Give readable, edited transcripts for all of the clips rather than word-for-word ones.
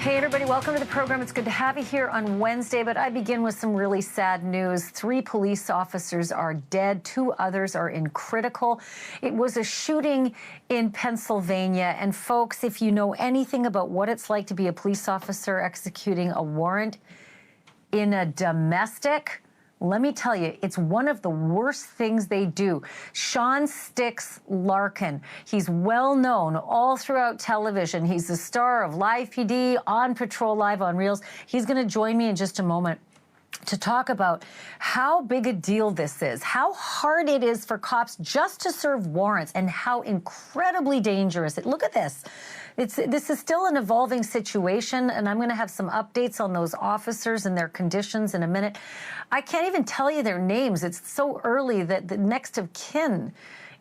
Hey everybody, welcome to the program. It's good to have you here on Wednesday, but I begin with some really sad news. 3 police officers are dead, 2 others are in critical. It was a shooting in Pennsylvania, and folks, if you know anything about what it's like to be a police officer executing a warrant in a domestic, let me tell you, it's one of the worst things they do. Sean Sticks Larkin, he's well known all throughout television. He's the star of Live PD, On Patrol Live on Reels. He's going to join me in just a moment to talk about how big a deal this is, how hard it is for cops just to serve warrants, and how incredibly dangerous it. Look at this. This is still an evolving situation, and I'm going to have some updates on those officers and their conditions in a minute. I can't even tell you their names. It's so early that the next of kin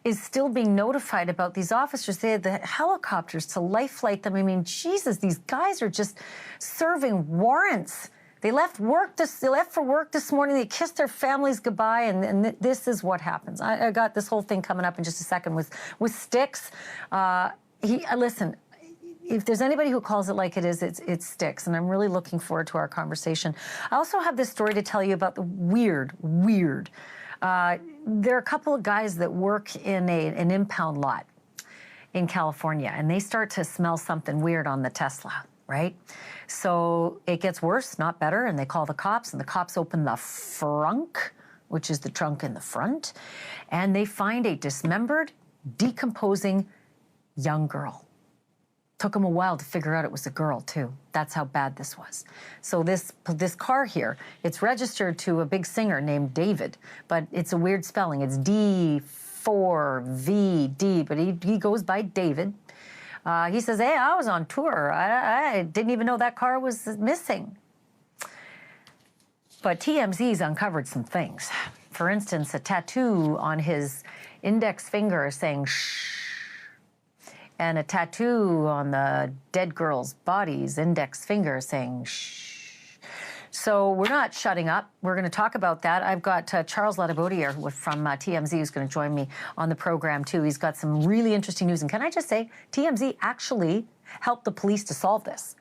is still being notified about these officers. They had the helicopters to life flight them. I mean, Jesus, these guys are just serving warrants. They left for work this morning. They kissed their families goodbye, and this is what happens. I got this whole thing coming up in just a second with Sticks. Listen. If there's anybody who calls it like it is, it's Sticks, and I'm really looking forward to our conversation. I also have this story to tell you about the weird. There are a couple of guys that work in an impound lot in California, and they start to smell something weird on the Tesla, right? So it gets worse, not better, and they call the cops, and the cops open the frunk, which is the trunk in the front, and they find a dismembered, decomposing young girl. Took them a while to figure out it was a girl, too. That's how bad this was. So this car here, it's registered to a big singer named David, but it's a weird spelling. It's D4VD, but he goes by David. He says, hey, I was on tour. I didn't even know that car was missing. But TMZ's uncovered some things. For instance, a tattoo on his index finger saying, shh, and a tattoo on the dead girl's body's index finger saying, shh. So we're not shutting up. We're going to talk about that. I've got Charles Ladabodier from TMZ who's going to join me on the program, too. He's got some really interesting news. And can I just say, TMZ actually helped the police to solve this.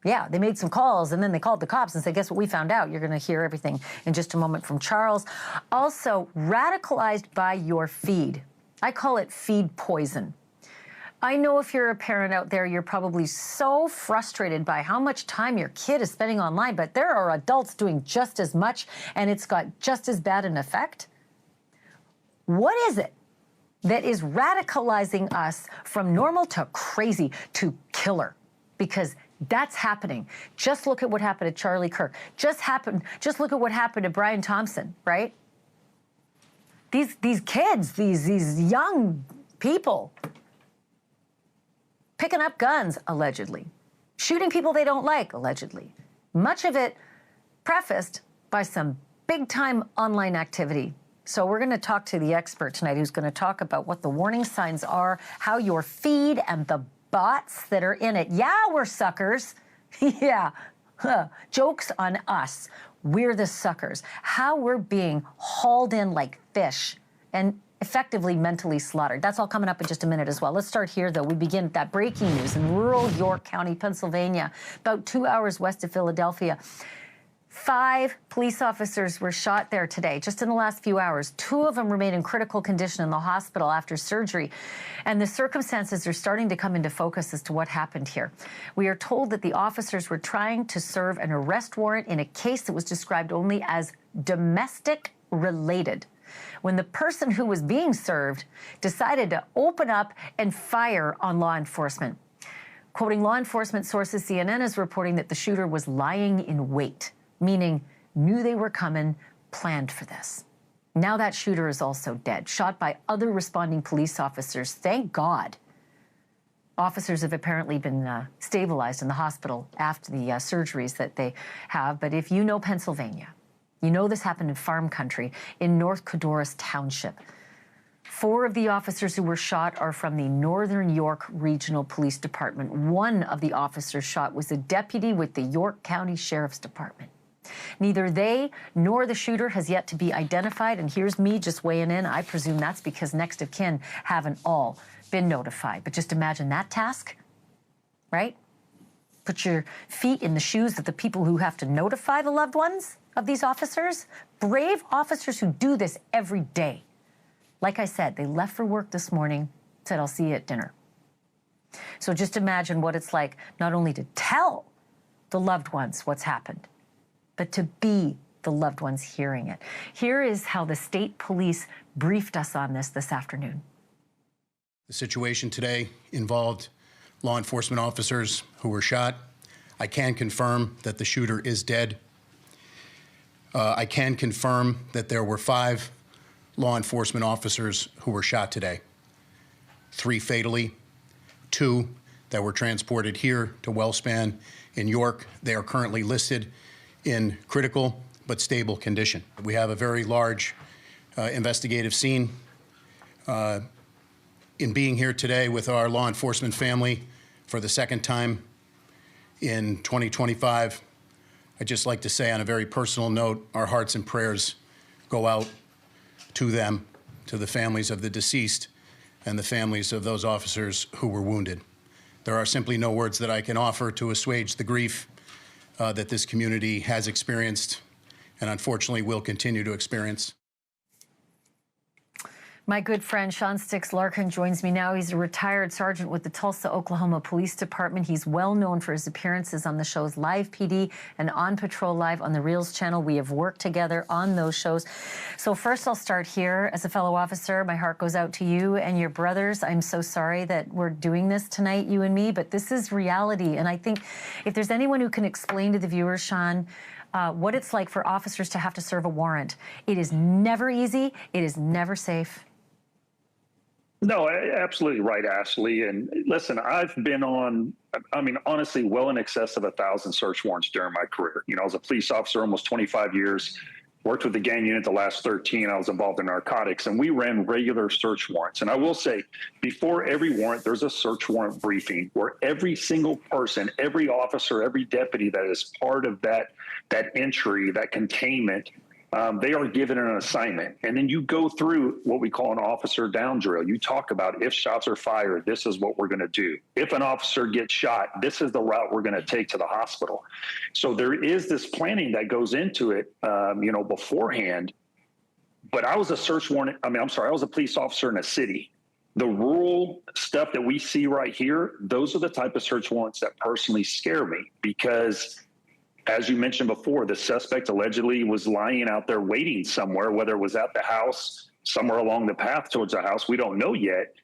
Yeah, they made some calls, and then they called the cops and said, guess what we found out? You're going to hear everything in just a moment from Charles. Also, radicalized by your feed. I call it feed poison. I know if you're a parent out there, you're probably so frustrated by how much time your kid is spending online, but there are adults doing just as much, and it's got just as bad an effect. What is it that is radicalizing us from normal to crazy to killer? Because that's happening. Just look at what happened to Charlie Kirk. Just look at what happened to Brian Thompson, right? These kids, these young people, picking up guns, allegedly. Shooting people they don't like, allegedly. Much of it prefaced by some big-time online activity. So we're going to talk to the expert tonight who's going to talk about what the warning signs are, how your feed and the bots that are in it. Yeah, we're suckers. Yeah. Joke's on us. We're the suckers. How we're being hauled in like fish and effectively mentally slaughtered. That's all coming up in just a minute as well. Let's start here, though. We begin with that breaking news in rural York County, Pennsylvania, about 2 hours west of Philadelphia. 5 police officers were shot there today, just in the last few hours. 2 of them remain in critical condition in the hospital after surgery. And the circumstances are starting to come into focus as to what happened here. We are told that the officers were trying to serve an arrest warrant in a case that was described only as domestic related, when the person who was being served decided to open up and fire on law enforcement. Quoting law enforcement sources, CNN is reporting that the shooter was lying in wait, meaning knew they were coming, planned for this. Now that shooter is also dead, shot by other responding police officers. Thank God. Officers have apparently been stabilized in the hospital after the surgeries that they have. But if you know Pennsylvania, you know this happened in farm country in North Codorus Township. 4 of the officers who were shot are from the Northern York Regional Police Department. 1 of the officers shot was a deputy with the York County Sheriff's Department. Neither they nor the shooter has yet to be identified, and here's me just weighing in. I presume that's because next of kin haven't all been notified. But just imagine that task, right? Put your feet in the shoes of the people who have to notify the loved ones of these officers. Brave officers who do this every day. Like I said, they left for work this morning, said, I'll see you at dinner. So just imagine what it's like not only to tell the loved ones what's happened, but to be the loved ones hearing it. Here is how the state police briefed us on this afternoon. The situation today involved law enforcement officers who were shot. I can confirm that the shooter is dead. I can confirm that there were 5 law enforcement officers who were shot today. 3 fatally, 2 that were transported here to Wellspan in York. They are currently listed in critical but stable condition. We have a very large investigative scene. In being here today with our law enforcement family for the second time in 2025, I'd just like to say on a very personal note, our hearts and prayers go out to them, to the families of the deceased and the families of those officers who were wounded. There are simply no words that I can offer to assuage the grief that this community has experienced and unfortunately will continue to experience. My good friend Sean Sticks Larkin joins me now. He's a retired sergeant with the Tulsa, Oklahoma Police Department. He's well known for his appearances on the shows Live PD and On Patrol Live on the Reels channel. We have worked together on those shows. So first I'll start here. As a fellow officer, my heart goes out to you and your brothers. I'm so sorry that we're doing this tonight, you and me, but this is reality. And I think if there's anyone who can explain to the viewers, Sean, what it's like for officers to have to serve a warrant, it is never easy. It is never safe. No, absolutely right, Ashley. And listen, I've been on, honestly, well in excess of 1,000 search warrants during my career. You know, I was a police officer almost 25 years, worked with the gang unit the last 13. I was involved in narcotics, and we ran regular search warrants. And I will say, before every warrant, there's a search warrant briefing where every single person, every officer, every deputy that is part of that entry, that containment, they are given an assignment. And then you go through what we call an officer down drill. You talk about if shots are fired, this is what we're going to do. If an officer gets shot, this is the route we're going to take to the hospital. So there is this planning that goes into it, beforehand. But I was a I was a police officer in a city. The rural stuff that we see right here, those are the type of search warrants that personally scare me because, as you mentioned before, the suspect allegedly was lying out there waiting somewhere, whether it was at the house, somewhere along the path towards the house. We don't know yet,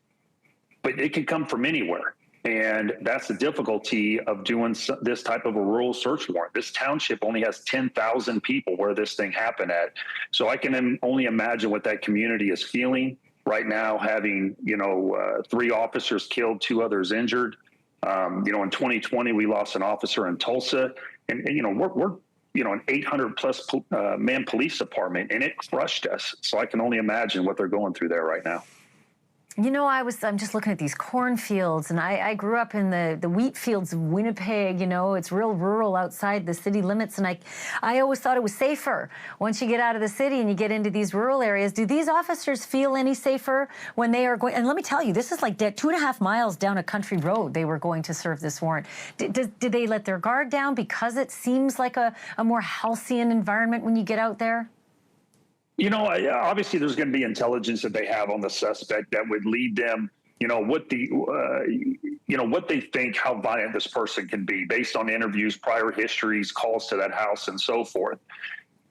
but it could come from anywhere. And that's the difficulty of doing this type of a rural search warrant. This township only has 10,000 people where this thing happened at. So I can only imagine what that community is feeling right now, having, 3 officers killed, 2 others injured. In 2020, we lost an officer in Tulsa. And we're an 800 plus man police department, and it crushed us. So I can only imagine what they're going through there right now. You know, I'm just looking at these cornfields, and I grew up in the wheat fields of Winnipeg. You know, it's real rural outside the city limits, and I always thought it was safer once you get out of the city and you get into these rural areas. Do these officers feel any safer when they are going? And let me tell you, this is like 2.5 miles down a country road they were going to serve this warrant. Did they let their guard down because it seems like a more halcyon environment when you get out there? Obviously there's going to be intelligence that they have on the suspect that would lead them, what they think, how violent this person can be based on interviews, prior histories, calls to that house, and so forth.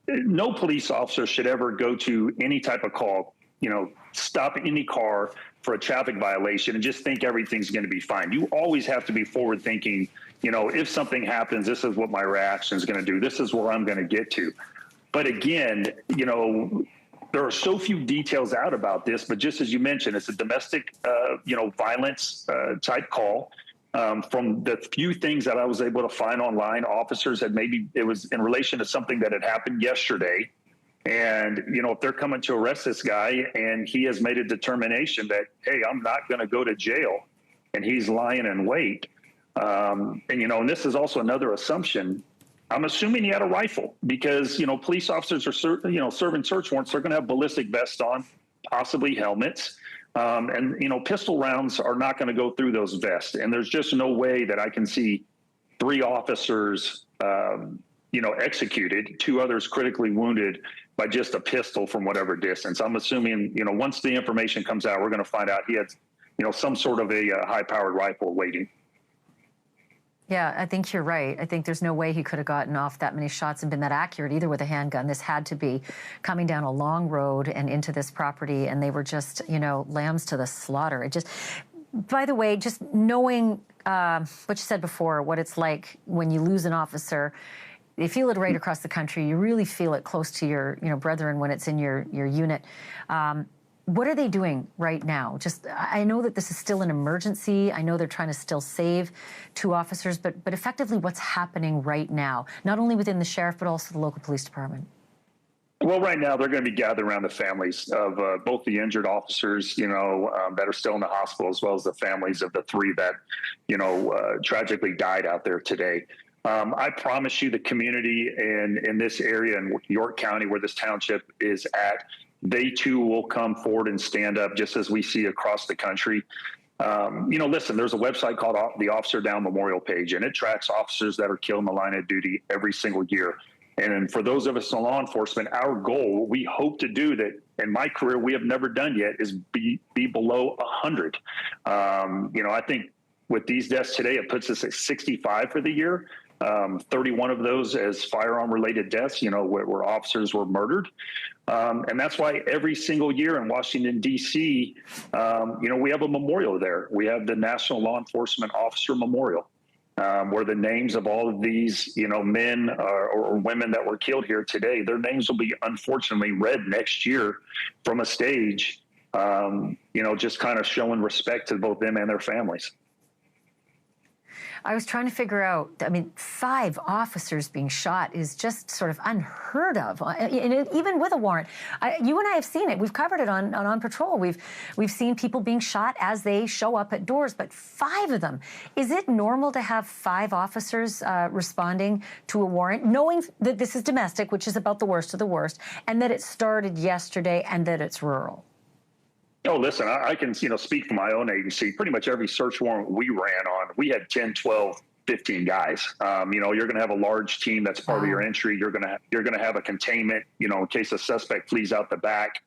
No police officer should ever go to any type of call, stop any car for a traffic violation and just think everything's going to be fine. You always have to be forward thinking, if something happens, this is what my reaction is going to do. This is where I'm going to get to. But again, there are so few details out about this, but just as you mentioned, it's a domestic, violence type call. From the few things that I was able to find online, officers had maybe it was in relation to something that had happened yesterday. And, if they're coming to arrest this guy and he has made a determination that, hey, I'm not going to go to jail, and he's lying in wait. And this is also another assumption. I'm assuming he had a rifle because, police officers are, serving search warrants. They're going to have ballistic vests on, possibly helmets. And pistol rounds are not going to go through those vests. And there's just no way that I can see 3 officers, executed, 2 others critically wounded by just a pistol from whatever distance. I'm assuming, once the information comes out, we're going to find out he had, some sort of a high-powered rifle waiting. Yeah, I think you're right. I think there's no way he could have gotten off that many shots and been that accurate either with a handgun. This had to be coming down a long road and into this property, and they were just, lambs to the slaughter. It just, by the way, just knowing what you said before, what it's like when you lose an officer, they feel it right across the country. You really feel it close to your, brethren when it's in your unit. What are they doing right now? I know that this is still an emergency. I know they're trying to still save 2 officers, but effectively what's happening right now, not only within the sheriff, but also the local police department? Well, right now they're going to be gathered around the families of both the injured officers, that are still in the hospital, as well as the families of the 3 that, tragically died out there today. I promise you the community in this area in York County where this township is at, they too will come forward and stand up just as we see across the country. Listen, there's a website called the Officer Down Memorial Page, and it tracks officers that are killed in the line of duty every single year. And for those of us in law enforcement, our goal, we hope to do that in my career, we have never done yet, is be below 100. I think with these deaths today, it puts us at 65 for the year. 31 of those as firearm related deaths, where officers were murdered. And that's why every single year in Washington, D.C., we have a memorial there. We have the National Law Enforcement Officer Memorial, where the names of all of these, men or women that were killed here today, their names will be unfortunately read next year from a stage, just kind of showing respect to both them and their families. I was trying to figure out, 5 officers being shot is just sort of unheard of, even with a warrant. You and I have seen it. We've covered it on Patrol. We've seen people being shot as they show up at doors, but 5 of them. Is it normal to have 5 officers responding to a warrant, knowing that this is domestic, which is about the worst of the worst, and that it started yesterday and that it's rural? Oh, listen, I can, speak for my own agency. Pretty much every search warrant we ran on, we had 10, 12, 15 guys. You're going to have a large team that's part of your entry. You're going to have a containment, in case a suspect flees out the back.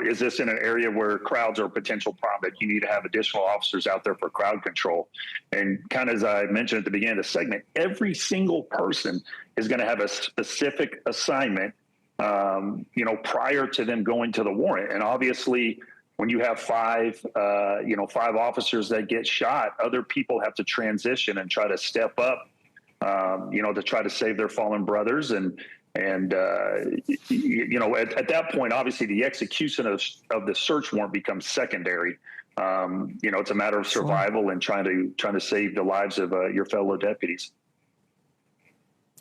Is this in an area where crowds are a potential problem that you need to have additional officers out there for crowd control? And kind of as I mentioned at the beginning of the segment, every single person is going to have a specific assignment prior to them going to the warrant. And obviously, when you have 5 officers that get shot, other people have to transition and try to step up, to try to save their fallen brothers. And at that point, obviously, the execution of the search warrant becomes secondary. It's a matter of survival and trying to save the lives of your fellow deputies.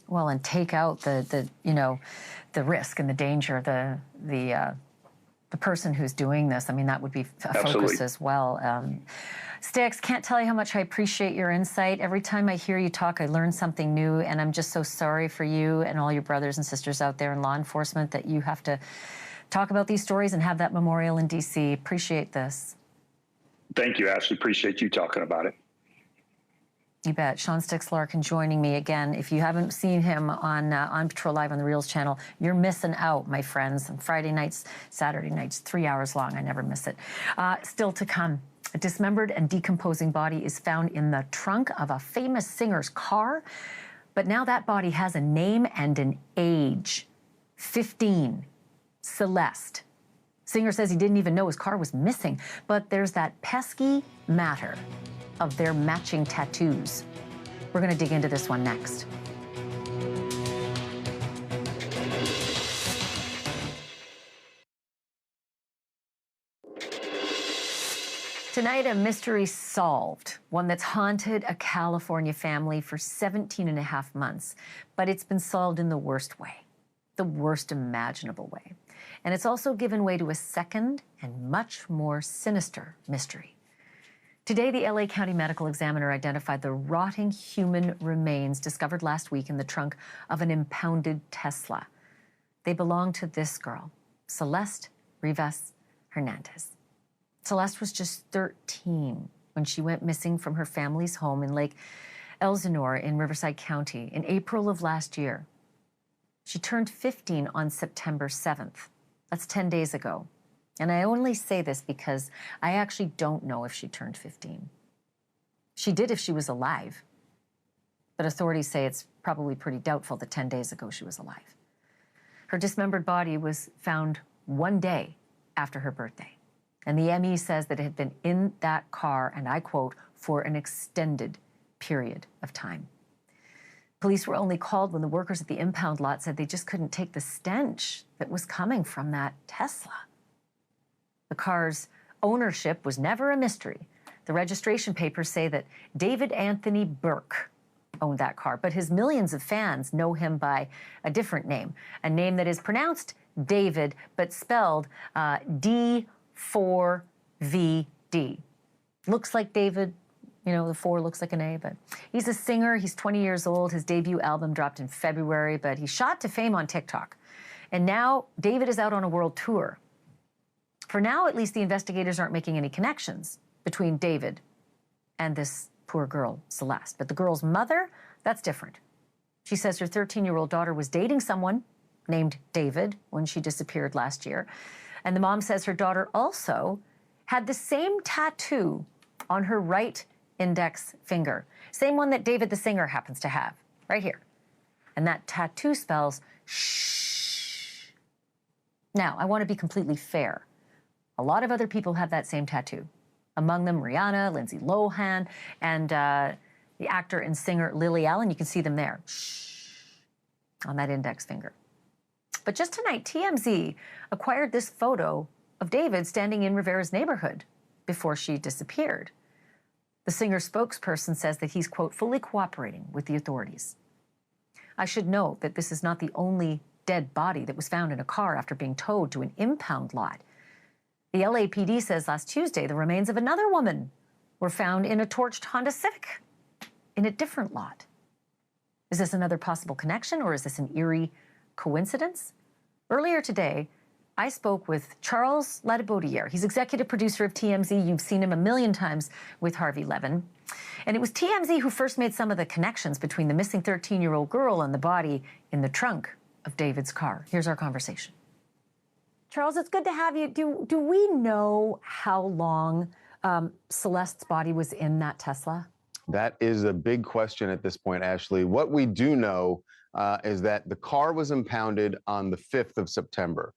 Well, and take out the risk and the danger, the person who's doing this. That would be a focus as well. Stix, can't tell you how much I appreciate your insight. Every time I hear you talk, I learn something new, and I'm just so sorry for you and all your brothers and sisters out there in law enforcement that you have to talk about these stories and have that memorial in D.C. Appreciate this. Thank you, Ashley. Appreciate you talking about it. You bet. Sean Stix Larkin joining me again. If you haven't seen him on Patrol Live on the Reels channel, you're missing out, my friends. On Friday nights, Saturday nights, 3 hours long. I never miss it. Still to come, a dismembered and decomposing body is found in the trunk of a famous singer's car. But now that body has a name and an age. 15. Celeste. Singer says he didn't even know his car was missing. But there's that pesky matter of their matching tattoos. We're going to dig into this one next. Tonight, a mystery solved, one that's haunted a California family for 17 and a half months, but it's been solved in the worst way, the worst imaginable way. And it's also given way to a second and much more sinister mystery. Today, the LA County Medical Examiner identified the rotting human remains discovered last week in the trunk of an impounded Tesla. They belong to this girl, Celeste Rivas Hernandez. Celeste was just 13 when she went missing from her family's home in Lake Elsinore in Riverside County in April of last year. She turned 15 on September 7th. That's 10 days ago. And I only say this because I actually don't know if she turned 15. She did if she was alive. But authorities say it's probably pretty doubtful that 10 days ago she was alive. Her dismembered body was found one day after her birthday. And the ME says that it had been in that car, and I quote, for an extended period of time. Police were only called when the workers at the impound lot said they just couldn't take the stench that was coming from that Tesla. The car's ownership was never a mystery. The registration papers say that David Anthony Burke owned that car, but his millions of fans know him by a different name, a name that is pronounced David, but spelled D4VD. Looks like David, you know, the 4 looks like an A, but he's a singer. He's 20 years old. His debut album dropped in February, but he shot to fame on TikTok. And now David is out on a world tour. For now, at least, the investigators aren't making any connections between David and this poor girl, Celeste. But the girl's mother, that's different. She says her 13-year-old daughter was dating someone named David when she disappeared last year. And the mom says her daughter also had the same tattoo on her right index finger. Same one that David the singer happens to have, right here. And that tattoo spells shh. Now, I want to be completely fair. A lot of other people have that same tattoo. Among them, Rihanna, Lindsay Lohan, and the actor and singer Lily Allen. You can see them there, shh, on that index finger. But just tonight, TMZ acquired this photo of David standing in Rivera's neighborhood before she disappeared. The singer's spokesperson says that he's, quote, fully cooperating with the authorities. I should note that this is not the only dead body that was found in a car after being towed to an impound lot. The LAPD says last Tuesday the remains of another woman were found in a torched Honda Civic in a different lot. Is this another possible connection, or is this an eerie coincidence? Earlier today, I spoke with Charles Ladibaudiere. He's executive producer of TMZ. You've seen him a million times with Harvey Levin. And it was TMZ who first made some of the connections between the missing 13-year-old girl and the body in the trunk of David's car. Here's our conversation. Charles, it's good to have you. Do we know how long Celeste's body was in that Tesla? That is a big question at this point, Ashley. What we do know is that the car was impounded on the 5th of September.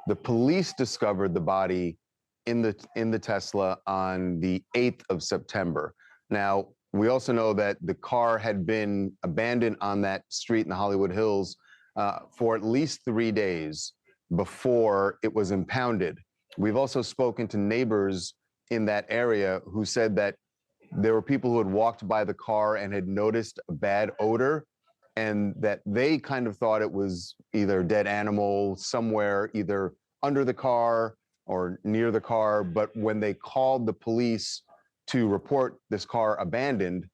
The police discovered the body in the Tesla on the 8th of September. Now, we also know that the car had been abandoned on that street in the Hollywood Hills for at least 3 days before it was impounded. We've also spoken to neighbors in that area who said that there were people who had walked by the car and had noticed a bad odor, and that they kind of thought it was either a dead animal somewhere, either under the car or near the car. But when they called the police to report this car abandoned,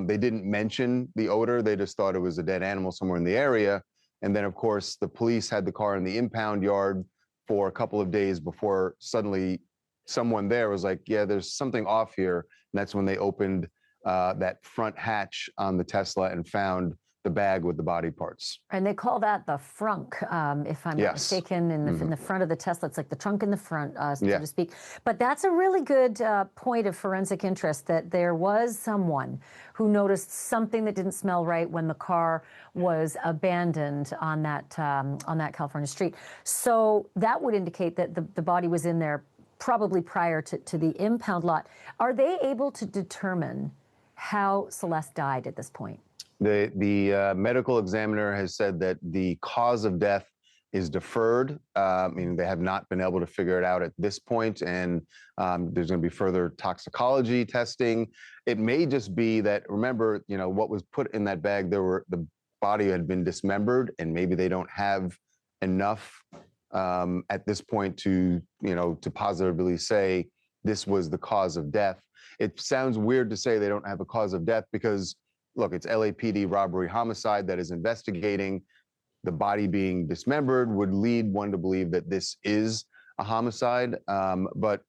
they didn't mention the odor. They just thought it was a dead animal somewhere in the area. And then, of course, the police had the car in the impound yard for a couple of days before suddenly someone there was like, yeah, there's something off here. And that's when they opened that front hatch on the Tesla and found the bag with the body parts. And they call that the frunk, if I'm not mistaken, in the front of the Tesla. It's like the trunk in the front, so to speak. But that's a really good point of forensic interest, that there was someone who noticed something that didn't smell right when the car was abandoned on that California street. So that would indicate that the body was in there probably prior to the impound lot. Are they able to determine how Celeste died at this point? The medical examiner has said that the cause of death is deferred, meaning they have not been able to figure it out at this point, and there's going to be further toxicology testing. It may just be that, remember, you know, what was put in that bag, the body had been dismembered, and maybe they don't have enough at this point to positively say this was the cause of death. It sounds weird to say they don't have a cause of death because, look, it's LAPD robbery homicide that is investigating. The body being dismembered would lead one to believe that this is a homicide, but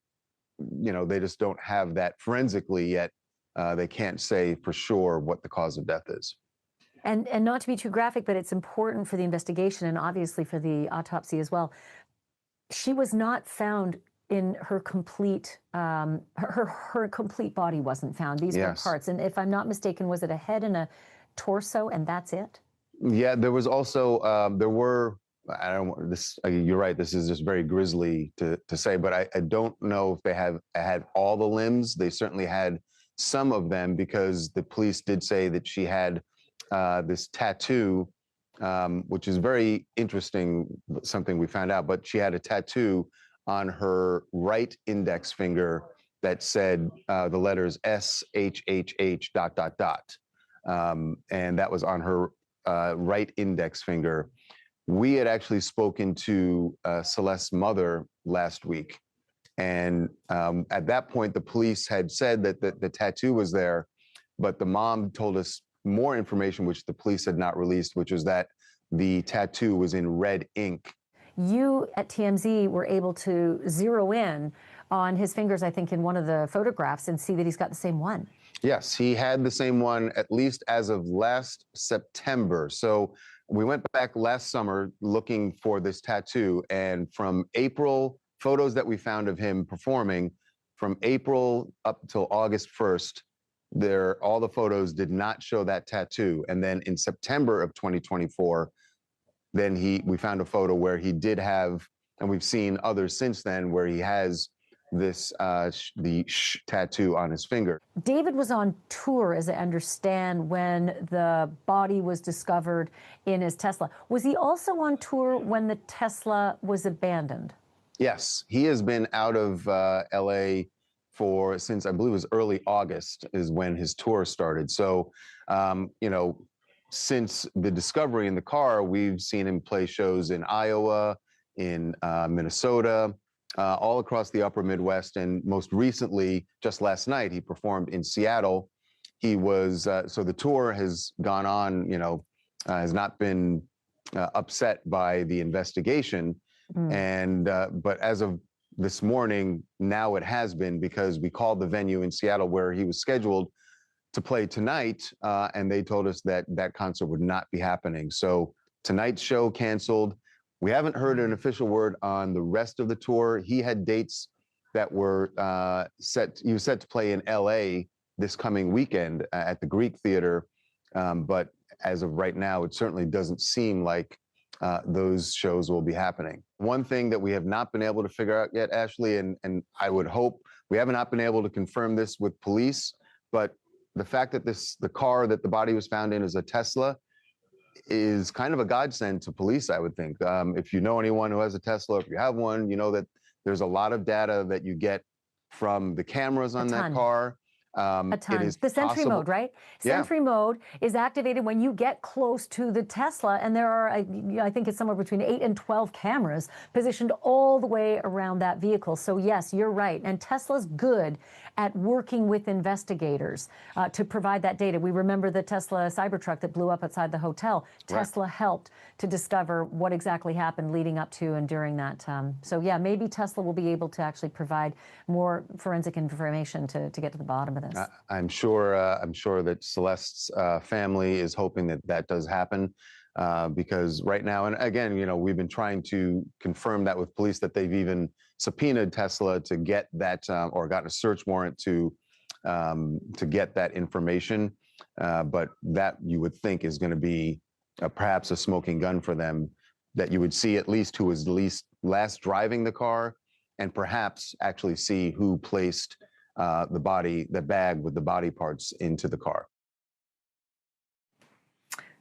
they just don't have that forensically yet they can't say for sure what the cause of death is. And not to be too graphic, but it's important for the investigation and obviously for the autopsy as well. She was not found in her complete, her complete body wasn't found. These were parts. And if I'm not mistaken, was it a head and a torso and that's it? Yeah, there was also, I don't, this, you're right, this is just very grisly to say, but I don't know if they had all the limbs. They certainly had some of them because the police did say that she had this tattoo, which is very interesting, something we found out, but she had a tattoo on her right index finger that said the letters SHHH ... And that was on her right index finger. We had actually spoken to Celeste's mother last week. And at that point, the police had said that the tattoo was there, but the mom told us more information, which the police had not released, which was that the tattoo was in red ink. You at TMZ were able to zero in on his fingers, I think, in one of the photographs and see that he's got the same one. Yes, he had the same one, at least as of last September. So we went back last summer looking for this tattoo, and from April, photos that we found of him performing, from April up till August 1st, all the photos did not show that tattoo. And then in September of 2024, then we found a photo where he did have, and we've seen others since then, where he has this tattoo on his finger. David was on tour, as I understand, when the body was discovered in his Tesla. Was he also on tour when the Tesla was abandoned? Yes, he has been out of LA since I believe it was early August is when his tour started. So, you know, since the discovery in the car, we've seen him play shows in Iowa, in Minnesota, all across the upper Midwest. And most recently, just last night, he performed in Seattle. He was, so the tour has gone on, you know, has not been upset by the investigation. And, but as of this morning, now it has been, because we called the venue in Seattle where he was scheduled to play tonight, and they told us that that concert would not be happening. So tonight's show canceled. We haven't heard an official word on the rest of the tour. He had dates that were he was set to play in LA this coming weekend at the Greek Theater. But as of right now, it certainly doesn't seem like those shows will be happening. One thing that we have not been able to figure out yet, Ashley, and I would hope, we have not been able to confirm this with police, but the fact that the car that the body was found in is a Tesla is kind of a godsend to police, I would think. If you know anyone who has a Tesla, if you have one, you know that there's a lot of data that you get from the cameras on that car. A ton. The Sentry mode, right? Sentry mode is activated when you get close to the Tesla, and there are, I think it's somewhere between 8 and 12 cameras positioned all the way around that vehicle. So yes, you're right. And Tesla's good at working with investigators to provide that data. We remember the Tesla Cybertruck that blew up outside the hotel. Tesla helped to discover what exactly happened leading up to and during that. So yeah, maybe Tesla will be able to actually provide more forensic information to get to the bottom of this. I'm sure that Celeste's family is hoping that that does happen, because right now, and again, you know, we've been trying to confirm that with police, that they've even subpoenaed Tesla to get that, or gotten a search warrant to get that information. But that, you would think, is going to be perhaps a smoking gun for them, that you would see at least who was last driving the car, and perhaps actually see who placed the bag with the body parts into the car.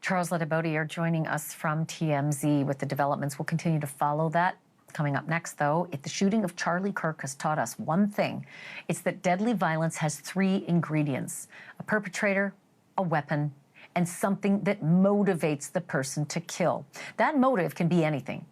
Charles Ledabodi are joining us from TMZ with the developments. We'll continue to follow that. Coming up next, though, if the shooting of Charlie Kirk has taught us one thing, it's that deadly violence has 3 ingredients: a perpetrator, a weapon, and something that motivates the person to kill. That motive can be anything.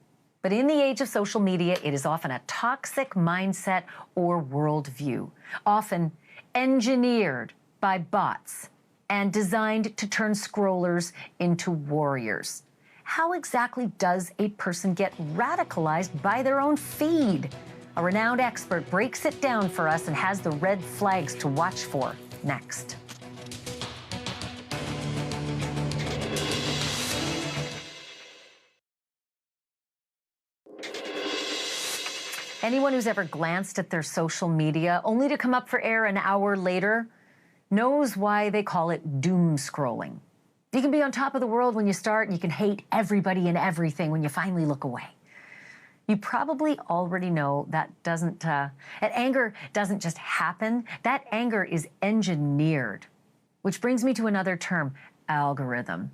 But in the age of social media, it is often a toxic mindset or worldview, often engineered by bots and designed to turn scrollers into warriors. How exactly does a person get radicalized by their own feed? A renowned expert breaks it down for us and has the red flags to watch for. next. Anyone who's ever glanced at their social media only to come up for air an hour later knows why they call it doom scrolling. You can be on top of the world when you start, and you can hate everybody and everything when you finally look away. You probably already know that anger doesn't just happen. That anger is engineered, which brings me to another term, algorithm.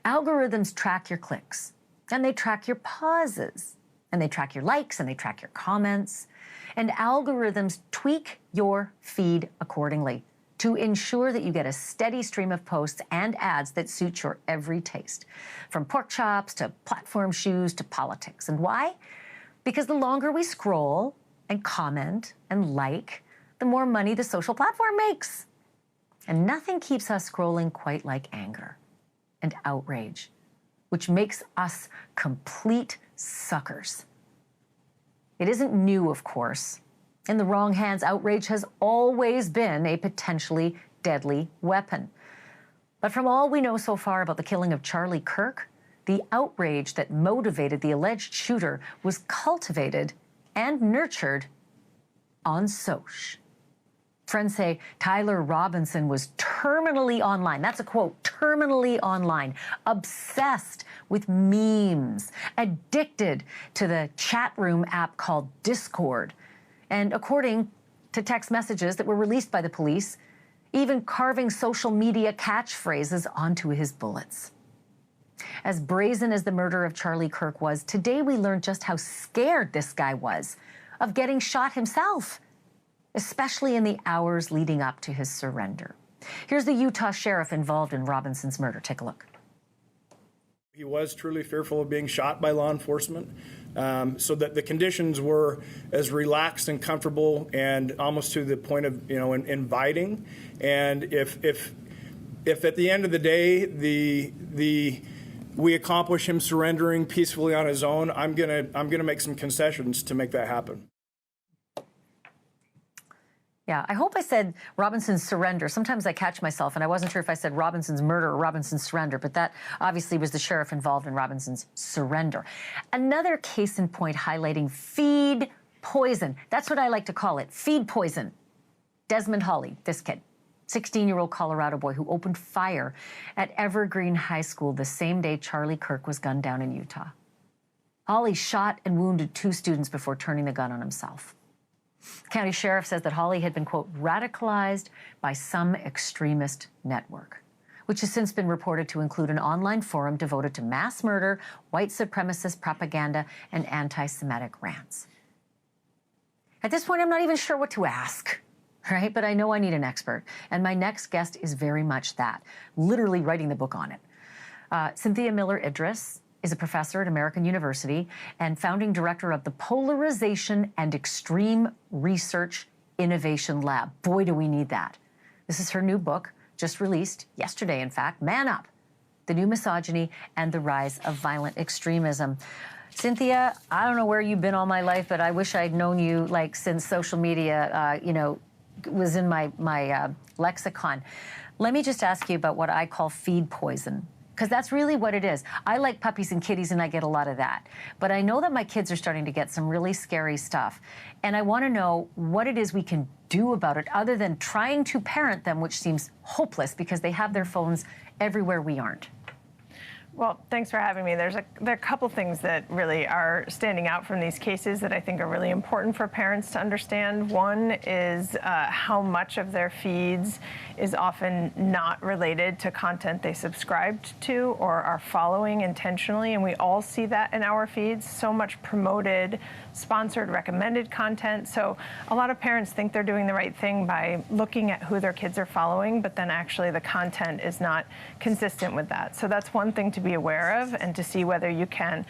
Algorithms track your clicks, and they track your pauses, and they track your likes, and they track your comments. And algorithms tweak your feed accordingly to ensure that you get a steady stream of posts and ads that suit your every taste, from pork chops to platform shoes to politics. And why? Because the longer we scroll and comment and like, the more money the social platform makes. And nothing keeps us scrolling quite like anger and outrage, which makes us complete suckers. It isn't new, of course. In the wrong hands, outrage has always been a potentially deadly weapon. But from all we know so far about the killing of Charlie Kirk, the outrage that motivated the alleged shooter was cultivated and nurtured on Soch. Friends say Tyler Robinson was terminally online. That's a quote, terminally online, obsessed with memes, addicted to the chat room app called Discord. And according to text messages that were released by the police, even carving social media catchphrases onto his bullets. As brazen as the murder of Charlie Kirk was, today we learned just how scared this guy was of getting shot himself, especially in the hours leading up to his surrender. Here's the Utah sheriff involved in Robinson's murder. Take a look. He was truly fearful of being shot by law enforcement, so that the conditions were as relaxed and comfortable and almost to the point of, inviting. And if at the end of the day, we accomplish him surrendering peacefully on his own, I'm gonna make some concessions to make that happen. Yeah, I hope I said Robinson's surrender. Sometimes I catch myself, and I wasn't sure if I said Robinson's murder or Robinson's surrender, but that obviously was the sheriff involved in Robinson's surrender. Another case in point highlighting feed poison. That's what I like to call it, feed poison. Desmond Hawley, this kid, 16-year-old Colorado boy who opened fire at Evergreen High School the same day Charlie Kirk was gunned down in Utah. Hawley shot and wounded 2 students before turning the gun on himself. The county sheriff says that Hawley had been, quote, radicalized by some extremist network, which has since been reported to include an online forum devoted to mass murder, white supremacist propaganda, and anti-Semitic rants. At this point, I'm not even sure what to ask, right? But I know I need an expert, and my next guest is very much that, literally writing the book on it. Cynthia Miller-Idris is a professor at American University and founding director of the Polarization and Extreme Research Innovation Lab. Boy, do we need that. This is her new book, just released yesterday, in fact, Man Up, The New Misogyny and the Rise of Violent Extremism. Cynthia, I don't know where you've been all my life, but I wish I'd known you since social media, was in my lexicon. Let me just ask you about what I call feed poison, because that's really what it is. I like puppies and kitties, and I get a lot of that. But I know that my kids are starting to get some really scary stuff. And I want to know what it is we can do about it, other than trying to parent them, which seems hopeless because they have their phones everywhere we aren't. Well, thanks for having me. There are a couple things that really are standing out from these cases that I think are really important for parents to understand. One is how much of their feeds is often not related to content they subscribed to or are following intentionally, and we all see that in our feeds. So much promoted, sponsored, recommended content. So a lot of parents think they're doing the right thing by looking at who their kids are following, but then actually the content is not consistent with that. So that's one thing to be be aware of, and to see whether you can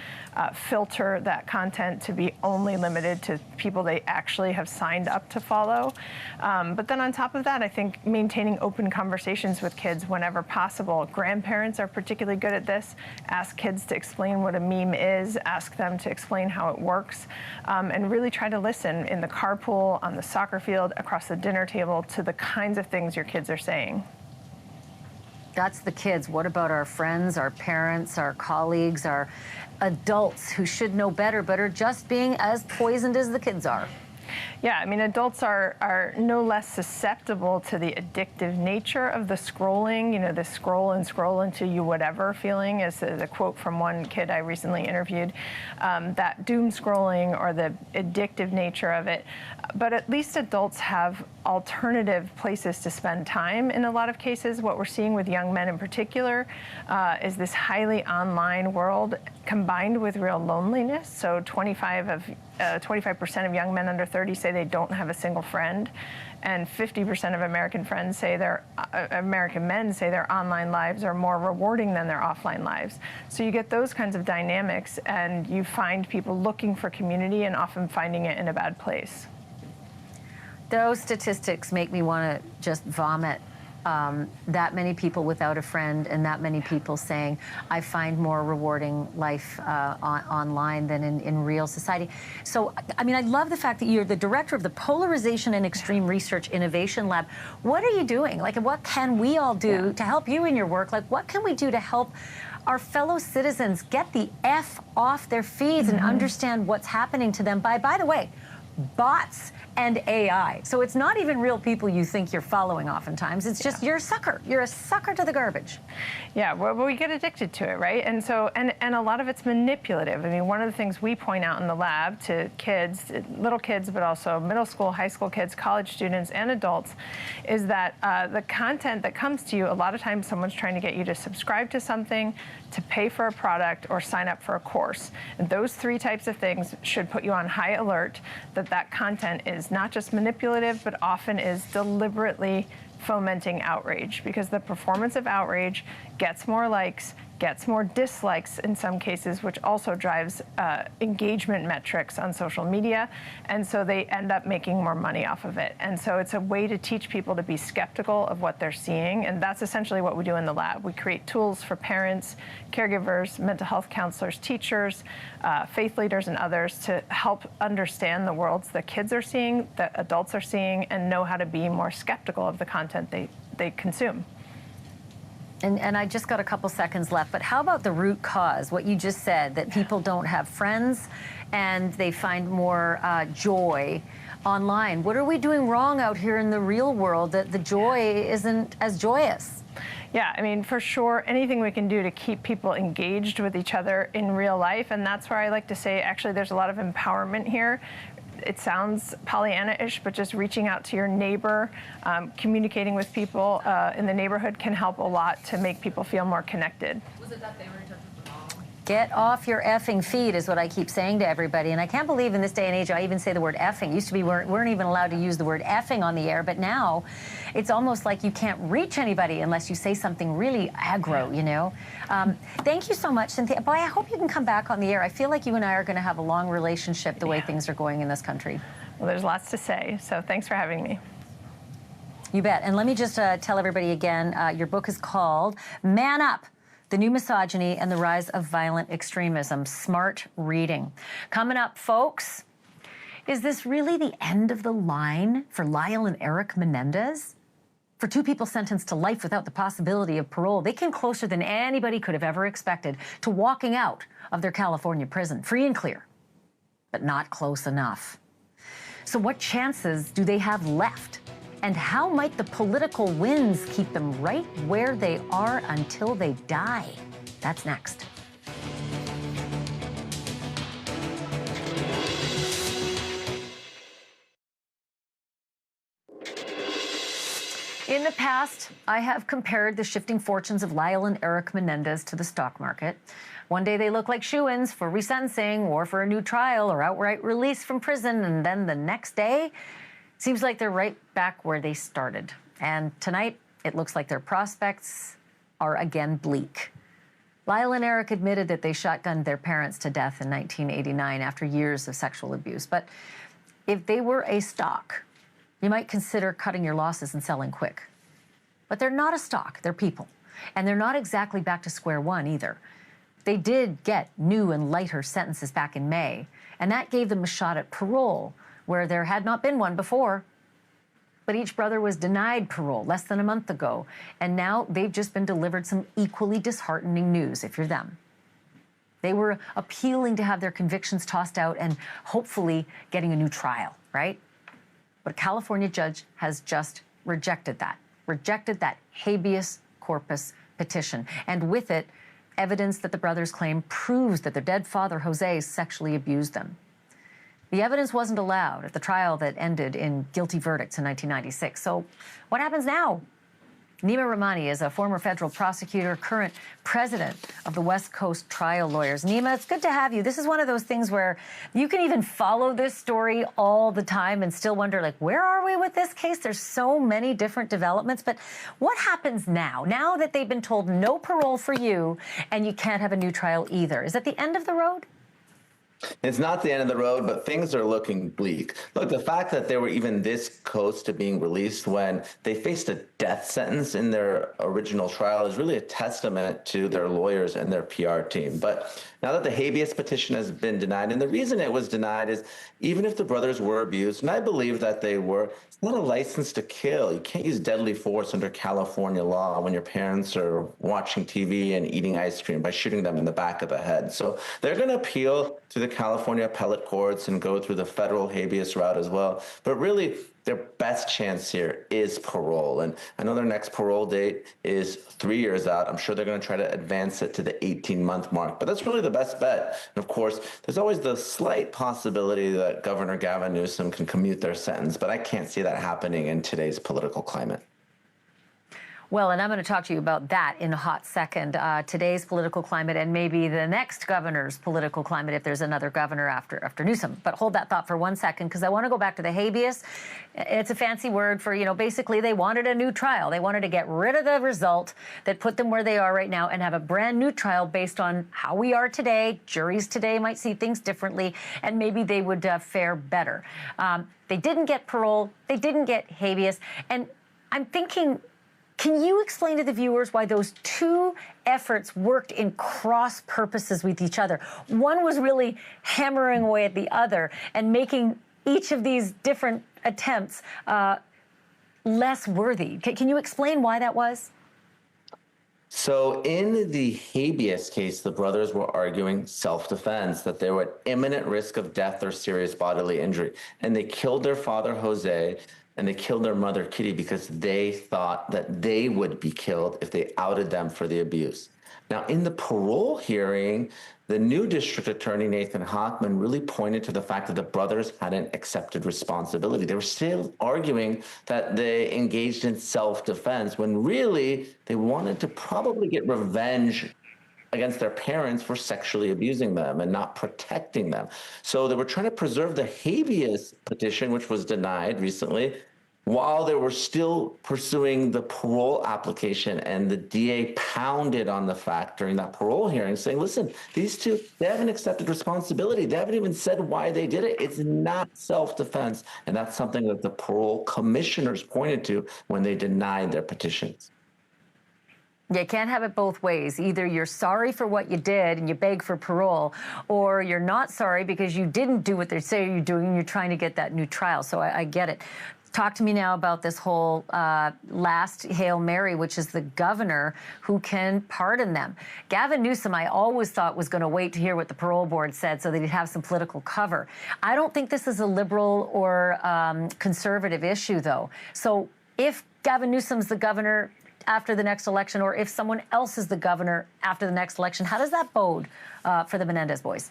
filter that content to be only limited to people they actually have signed up to follow. But then on top of that, I think maintaining open conversations with kids whenever possible. Grandparents are particularly good at this. Ask kids to explain what a meme is, ask them to explain how it works, and really try to listen in the carpool, on the soccer field, across the dinner table to the kinds of things your kids are saying. That's the kids. What about our friends, our parents, our colleagues, our adults who should know better but are just being as poisoned as the kids are? Yeah, I mean, adults are no less susceptible to the addictive nature of the scrolling, you know, the scroll and scroll until you whatever feeling, is the quote from one kid I recently interviewed, that doom scrolling or the addictive nature of it. But at least adults have alternative places to spend time in a lot of cases. What we're seeing with young men in particular is this highly online world combined with real loneliness. So 25% of young men under 30 say they don't have a single friend, and 50% of American men say their online lives are more rewarding than their offline lives. So you get those kinds of dynamics, and you find people looking for community and often finding it in a bad place. Those statistics make me want to just vomit. That many people without a friend, and that many people saying, I find more rewarding life online than in real society. So, I mean, I love the fact that you're the director of the Polarization and Extreme Research Innovation Lab. What are you doing? Like, what can we all do to help you in your work? Like, what can we do to help our fellow citizens get the F off their feeds and understand what's happening to them by the way, bots and AI. So it's not even real people you think you're following oftentimes. It's just you're a sucker. You're a sucker to the garbage. Yeah, well, we get addicted to it, right? And so, and a lot of it's manipulative. I mean, one of the things we point out in the lab to kids, little kids, but also middle school, high school kids, college students, and adults, is that the content that comes to you, a lot of times someone's trying to get you to subscribe to something, to pay for a product, or sign up for a course. And those three types of things should put you on high alert that content is not just manipulative, but often is deliberately fomenting outrage, because the performance of outrage gets more likes, gets more dislikes in some cases, which also drives engagement metrics on social media. And so they end up making more money off of it. And so it's a way to teach people to be skeptical of what they're seeing. And that's essentially what we do in the lab. We create tools for parents, caregivers, mental health counselors, teachers, faith leaders, and others to help understand the worlds that kids are seeing, that adults are seeing, and know how to be more skeptical of the content they consume. And I just got a couple seconds left, but how about the root cause, what you just said, that people don't have friends and they find more joy online? What are we doing wrong out here in the real world that the joy isn't as joyous? Yeah, I mean, for sure, anything we can do to keep people engaged with each other in real life. And that's where I like to say, actually, there's a lot of empowerment here. It sounds Pollyanna-ish, but just reaching out to your neighbor, communicating with people in the neighborhood can help a lot to make people feel more connected. Was it that they were in touch with the mom? Get off your effing feed is what I keep saying to everybody. And I can't believe in this day and age I even say the word effing. Used to be we weren't even allowed to use the word effing on the air, but now it's almost like you can't reach anybody unless you say something really aggro, you know? Thank you so much, Cynthia. Boy, I hope you can come back on the air. I feel like you and I are going to have a long relationship the way things are going in this country. Well, there's lots to say, so thanks for having me. You bet. And let me just tell everybody again, your book is called Man Up: The New Misogyny and the Rise of Violent Extremism. Smart reading. Coming up, folks, is this really the end of the line for Lyle and Eric Menendez? For two people sentenced to life without the possibility of parole, they came closer than anybody could have ever expected to walking out of their California prison, free and clear, but not close enough. So what chances do they have left? And how might the political winds keep them right where they are until they die? That's next. In the past, I have compared the shifting fortunes of Lyle and Eric Menendez to the stock market. One day they look like shoo-ins for resentencing or for a new trial or outright release from prison, and then the next day, seems like they're right back where they started. And tonight, it looks like their prospects are again bleak. Lyle and Eric admitted that they shotgunned their parents to death in 1989 after years of sexual abuse. But if they were a stock, you might consider cutting your losses and selling quick. But they're not a stock, they're people. And they're not exactly back to square one either. They did get new and lighter sentences back in May, and that gave them a shot at parole, where there had not been one before. But each brother was denied parole less than a month ago, and now they've just been delivered some equally disheartening news if you're them. They were appealing to have their convictions tossed out and hopefully getting a new trial, right? But a California judge has just rejected that habeas corpus petition, and with it, evidence that the brothers claim proves that their dead father, Jose, sexually abused them. The evidence wasn't allowed at the trial that ended in guilty verdicts in 1996. So what happens now? Nima Rahmani is a former federal prosecutor, current president of the West Coast Trial Lawyers. Nima, it's good to have you. This is one of those things where you can even follow this story all the time and still wonder, like, where are we with this case? There's so many different developments. But what happens now? Now that they've been told no parole for you and you can't have a new trial either, is that the end of the road? It's not the end of the road, but things are looking bleak. Look, the fact that they were even this close to being released when they faced a death sentence in their original trial is really a testament to their lawyers and their PR team. But now that the habeas petition has been denied, and the reason it was denied is even if the brothers were abused, and I believe that they were, it's not a license to kill. You can't use deadly force under California law when your parents are watching TV and eating ice cream by shooting them in the back of the head. So they're going to appeal to the California appellate courts and go through the federal habeas route as well. But really, their best chance here is parole. And I know their next parole date is 3 years out. I'm sure they're going to try to advance it to the 18-month mark. But that's really the best bet. And of course, there's always the slight possibility that Governor Gavin Newsom can commute their sentence. But I can't see that happening in today's political climate. Well, and I'm going to talk to you about that in a hot second, today's political climate and maybe the next governor's political climate if there's another governor after Newsom. But hold that thought for 1 second, because I want to go back to the habeas. It's a fancy word for, basically they wanted a new trial. They wanted to get rid of the result that put them where they are right now and have a brand new trial based on how we are today. Juries today might see things differently, and maybe they would fare better. They didn't get parole. They didn't get habeas. And I'm thinking, can you explain to the viewers why those two efforts worked in cross purposes with each other? One was really hammering away at the other and making each of these different attempts less worthy. Can you explain why that was? So in the habeas case, the brothers were arguing self-defense, that they were at imminent risk of death or serious bodily injury. And they killed their father, Jose, and they killed their mother, Kitty, because they thought that they would be killed if they outed them for the abuse. Now, in the parole hearing, the new district attorney, Nathan Hochman, really pointed to the fact that the brothers hadn't accepted responsibility. They were still arguing that they engaged in self-defense when really they wanted to probably get revenge against their parents for sexually abusing them and not protecting them. So they were trying to preserve the habeas petition, which was denied recently, while they were still pursuing the parole application. And the DA pounded on the fact during that parole hearing, saying, listen, these two, they haven't accepted responsibility. They haven't even said why they did it. It's not self-defense. And that's something that the parole commissioners pointed to when they denied their petitions. You can't have it both ways. Either you're sorry for what you did and you beg for parole, or you're not sorry because you didn't do what they say you're doing and you're trying to get that new trial. So I get it. Talk to me now about this whole last Hail Mary, which is the governor who can pardon them. Gavin Newsom, I always thought, was going to wait to hear what the parole board said so that he'd have some political cover. I don't think this is a liberal or conservative issue, though. So if Gavin Newsom's the governor after the next election, or if someone else is the governor after the next election, how does that bode for the Menendez boys?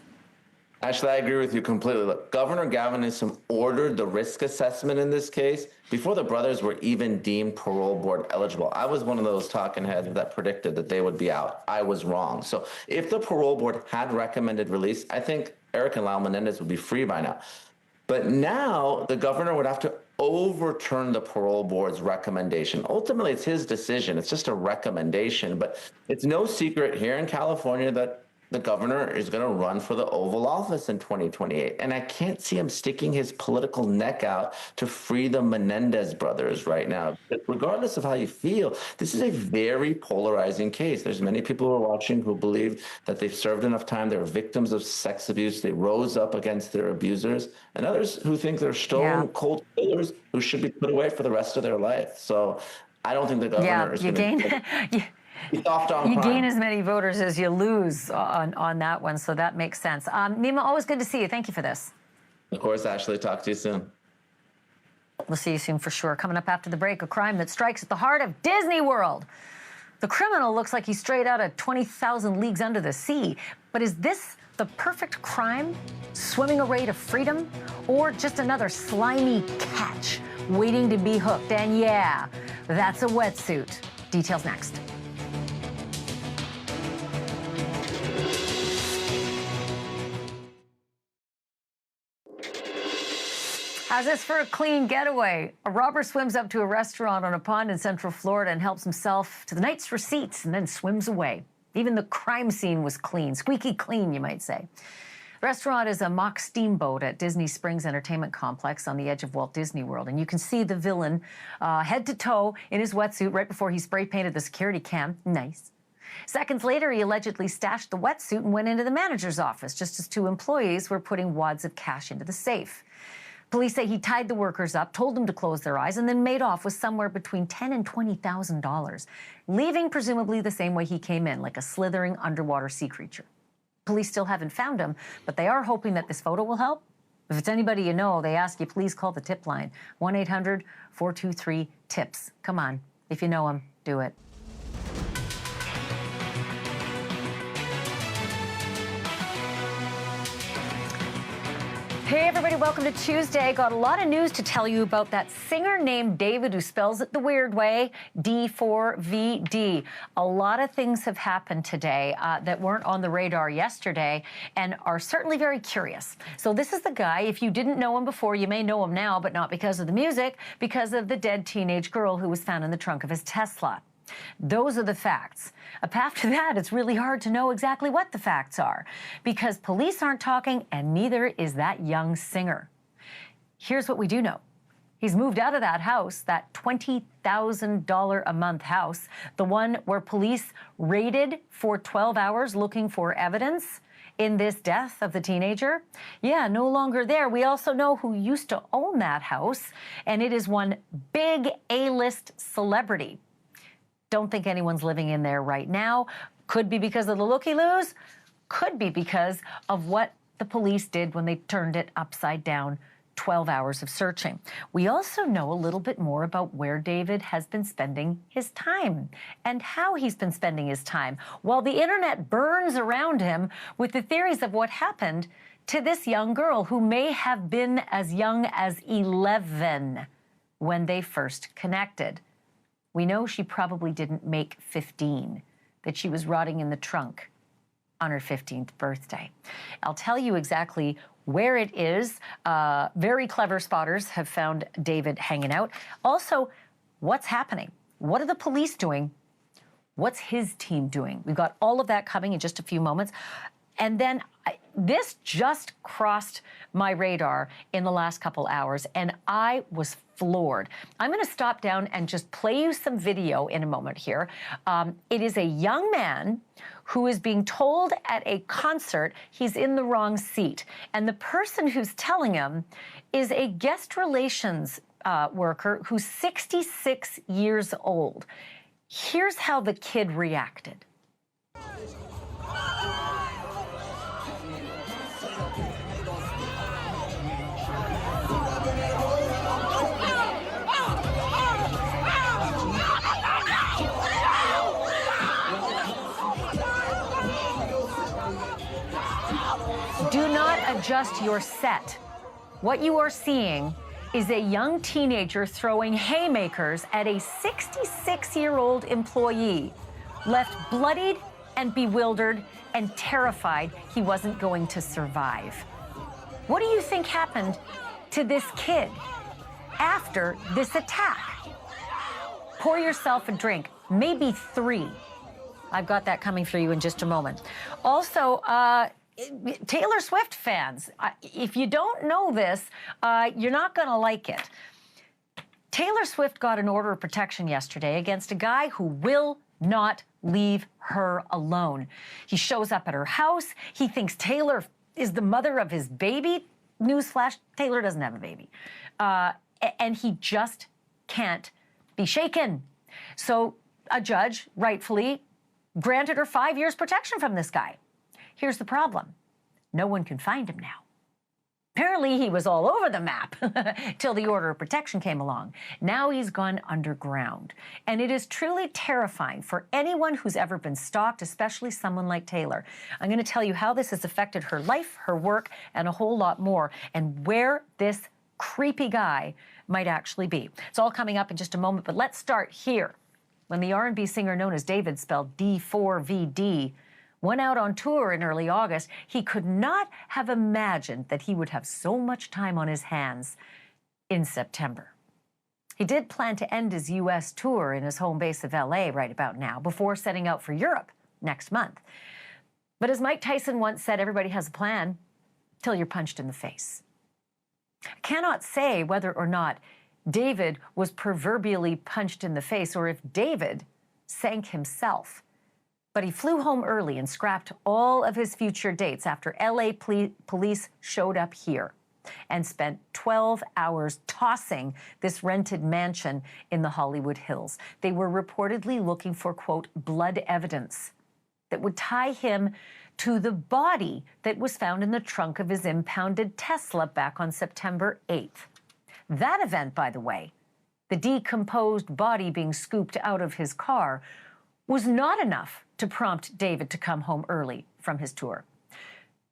Actually, I agree with you completely. Look, Governor Gavin Newsom ordered the risk assessment in this case before the brothers were even deemed parole board eligible. I was one of those talking heads that predicted that they would be out. I was wrong. So if the parole board had recommended release, I think Eric and Lyle Menendez would be free by now. But now the governor would have to overturn the parole board's recommendation. Ultimately, it's his decision. It's just a recommendation. But it's no secret here in California that the governor is going to run for the Oval Office in 2028. And I can't see him sticking his political neck out to free the Menendez brothers right now. But regardless of how you feel, this is a very polarizing case. There's many people who are watching who believe that they've served enough time. They're victims of sex abuse. They rose up against their abusers. And others who think they're stone cold killers who should be put away for the rest of their life. So I don't think the governor is going to... You gain as many voters as you lose on that one, so that makes sense. Nima, always good to see you. Thank you for this. Of course, Ashley. Talk to you soon. We'll see you soon for sure. Coming up after the break, a crime that strikes at the heart of Disney World. The criminal looks like he's straight out of 20,000 Leagues Under the Sea. But is this the perfect crime? Swimming away to freedom? Or just another slimy catch waiting to be hooked? And yeah, that's a wetsuit. Details next. How's this for a clean getaway? A robber swims up to a restaurant on a pond in Central Florida and helps himself to the night's receipts and then swims away. Even the crime scene was clean, squeaky clean, you might say. The restaurant is a mock steamboat at Disney Springs Entertainment Complex on the edge of Walt Disney World. And you can see the villain head to toe in his wetsuit right before he spray painted the security cam. Nice. Seconds later, he allegedly stashed the wetsuit and went into the manager's office just as 2 employees were putting wads of cash into the safe. Police say he tied the workers up, told them to close their eyes, and then made off with somewhere between $10,000 and $20,000, leaving presumably the same way he came in, like a slithering underwater sea creature. Police still haven't found him, but they are hoping that this photo will help. If it's anybody you know, they ask you, please call the tip line, 1-800-423-TIPS. Come on, if you know him, do it. Hey everybody, welcome to Tuesday. Got a lot of news to tell you about that singer named David who spells it the weird way, D4VD. A lot of things have happened today that weren't on the radar yesterday and are certainly very curious. So this is the guy, if you didn't know him before, you may know him now, but not because of the music, because of the dead teenage girl who was found in the trunk of his Tesla. Those are the facts. After that, it's really hard to know exactly what the facts are because police aren't talking and neither is that young singer. Here's what we do know. He's moved out of that house, that $20,000 a month house, the one where police raided for 12 hours looking for evidence in this death of the teenager. Yeah, no longer there. We also know who used to own that house, and it is one big A-list celebrity. Don't think anyone's living in there right now. Could be because of the looky-loos. Could be because of what the police did when they turned it upside down. 12 hours of searching. We also know a little bit more about where David has been spending his time and how he's been spending his time while the internet burns around him with the theories of what happened to this young girl who may have been as young as 11 when they first connected. We know she probably didn't make 15, that she was rotting in the trunk on her 15th birthday. I'll tell you exactly where it is. Very clever spotters have found David hanging out. Also, what's happening? What are the police doing? What's his team doing? We've got all of that coming in just a few moments. And then this just crossed my radar in the last couple hours, and I was floored. I'm going to stop down and just play you some video in a moment here. It is a young man who is being told at a concert he's in the wrong seat. And the person who's telling him is a guest relations worker who's 66 years old. Here's how the kid reacted. Do not adjust your set. What you are seeing is a young teenager throwing haymakers at a 66-year-old employee, left bloodied and bewildered and terrified he wasn't going to survive. What do you think happened to this kid after this attack. Pour yourself a drink, maybe 3. I've got that coming for you in just a moment. Also, Taylor Swift fans, if you don't know this, you're not going to like it. Taylor Swift got an order of protection yesterday against a guy who will not leave her alone. He shows up at her house. He thinks Taylor is the mother of his baby. Newsflash, Taylor doesn't have a baby. And he just can't be shaken. So a judge, rightfully, granted her 5 years protection from this guy. Here's the problem. No one can find him now. Apparently, he was all over the map till the order of protection came along. Now he's gone underground. And it is truly terrifying for anyone who's ever been stalked, especially someone like Taylor. I'm going to tell you how this has affected her life, her work, and a whole lot more, and where this creepy guy might actually be. It's all coming up in just a moment, but let's start here. When the R&B singer known as David, spelled D4VD, went out on tour in early August, he could not have imagined that he would have so much time on his hands in September. He did plan to end his U.S. tour in his home base of L.A. right about now, before setting out for Europe next month. But as Mike Tyson once said, everybody has a plan till you're punched in the face. I cannot say whether or not David was proverbially punched in the face or if David sank himself. But he flew home early and scrapped all of his future dates after LA police showed up here and spent 12 hours tossing this rented mansion in the Hollywood Hills. They were reportedly looking for, quote, blood evidence that would tie him to the body that was found in the trunk of his impounded Tesla back on September 8th. That event, by the way, the decomposed body being scooped out of his car, was not enough to prompt David to come home early from his tour.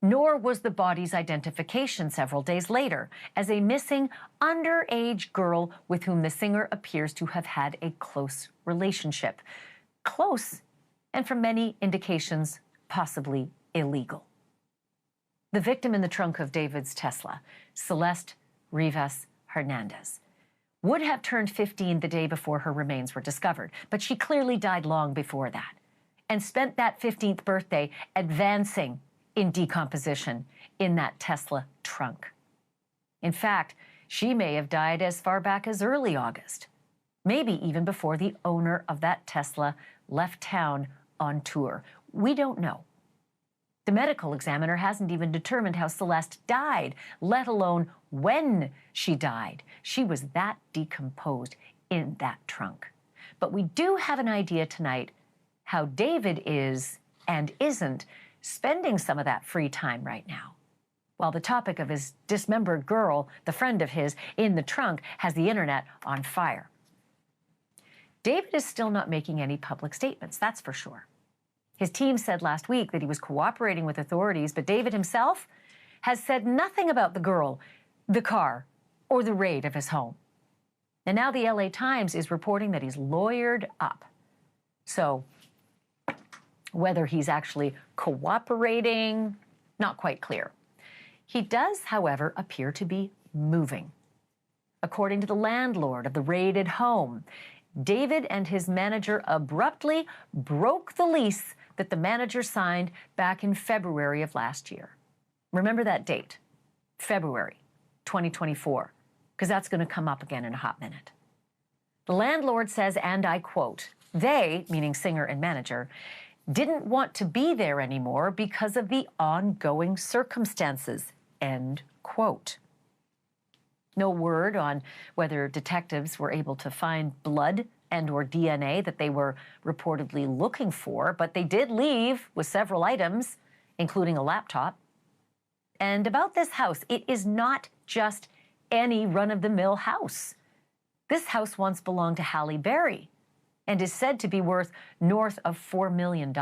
Nor was the body's identification several days later as a missing underage girl with whom the singer appears to have had a close relationship. Close, and from many indications, possibly illegal. The victim in the trunk of David's Tesla, Celeste Rivas Hernandez, would have turned 15 the day before her remains were discovered, but she clearly died long before that and spent that 15th birthday advancing in decomposition in that Tesla trunk. In fact, she may have died as far back as early August, maybe even before the owner of that Tesla left town on tour. We don't know. The medical examiner hasn't even determined how Celeste died, let alone when she died. She was that decomposed in that trunk. But we do have an idea tonight how David is and isn't spending some of that free time right now, while the topic of his dismembered girl, the friend of his, in the trunk, has the internet on fire. David is still not making any public statements, that's for sure. His team said last week that he was cooperating with authorities, but David himself has said nothing about the girl, the car, or the raid of his home. And now the LA Times is reporting that he's lawyered up. So whether he's actually cooperating, not quite clear. He does, however, appear to be moving. According to the landlord of the raided home, David and his manager abruptly broke the lease that the manager signed back in February of last year. Remember that date, February 2024, because that's going to come up again in a hot minute. The landlord says, and I quote, they, meaning singer and manager, didn't want to be there anymore because of the ongoing circumstances, end quote. No word on whether detectives were able to find blood and or DNA that they were reportedly looking for, but they did leave with several items, including a laptop. And about this house, it is not just any run-of-the-mill house. This house once belonged to Halle Berry and is said to be worth north of $4 million.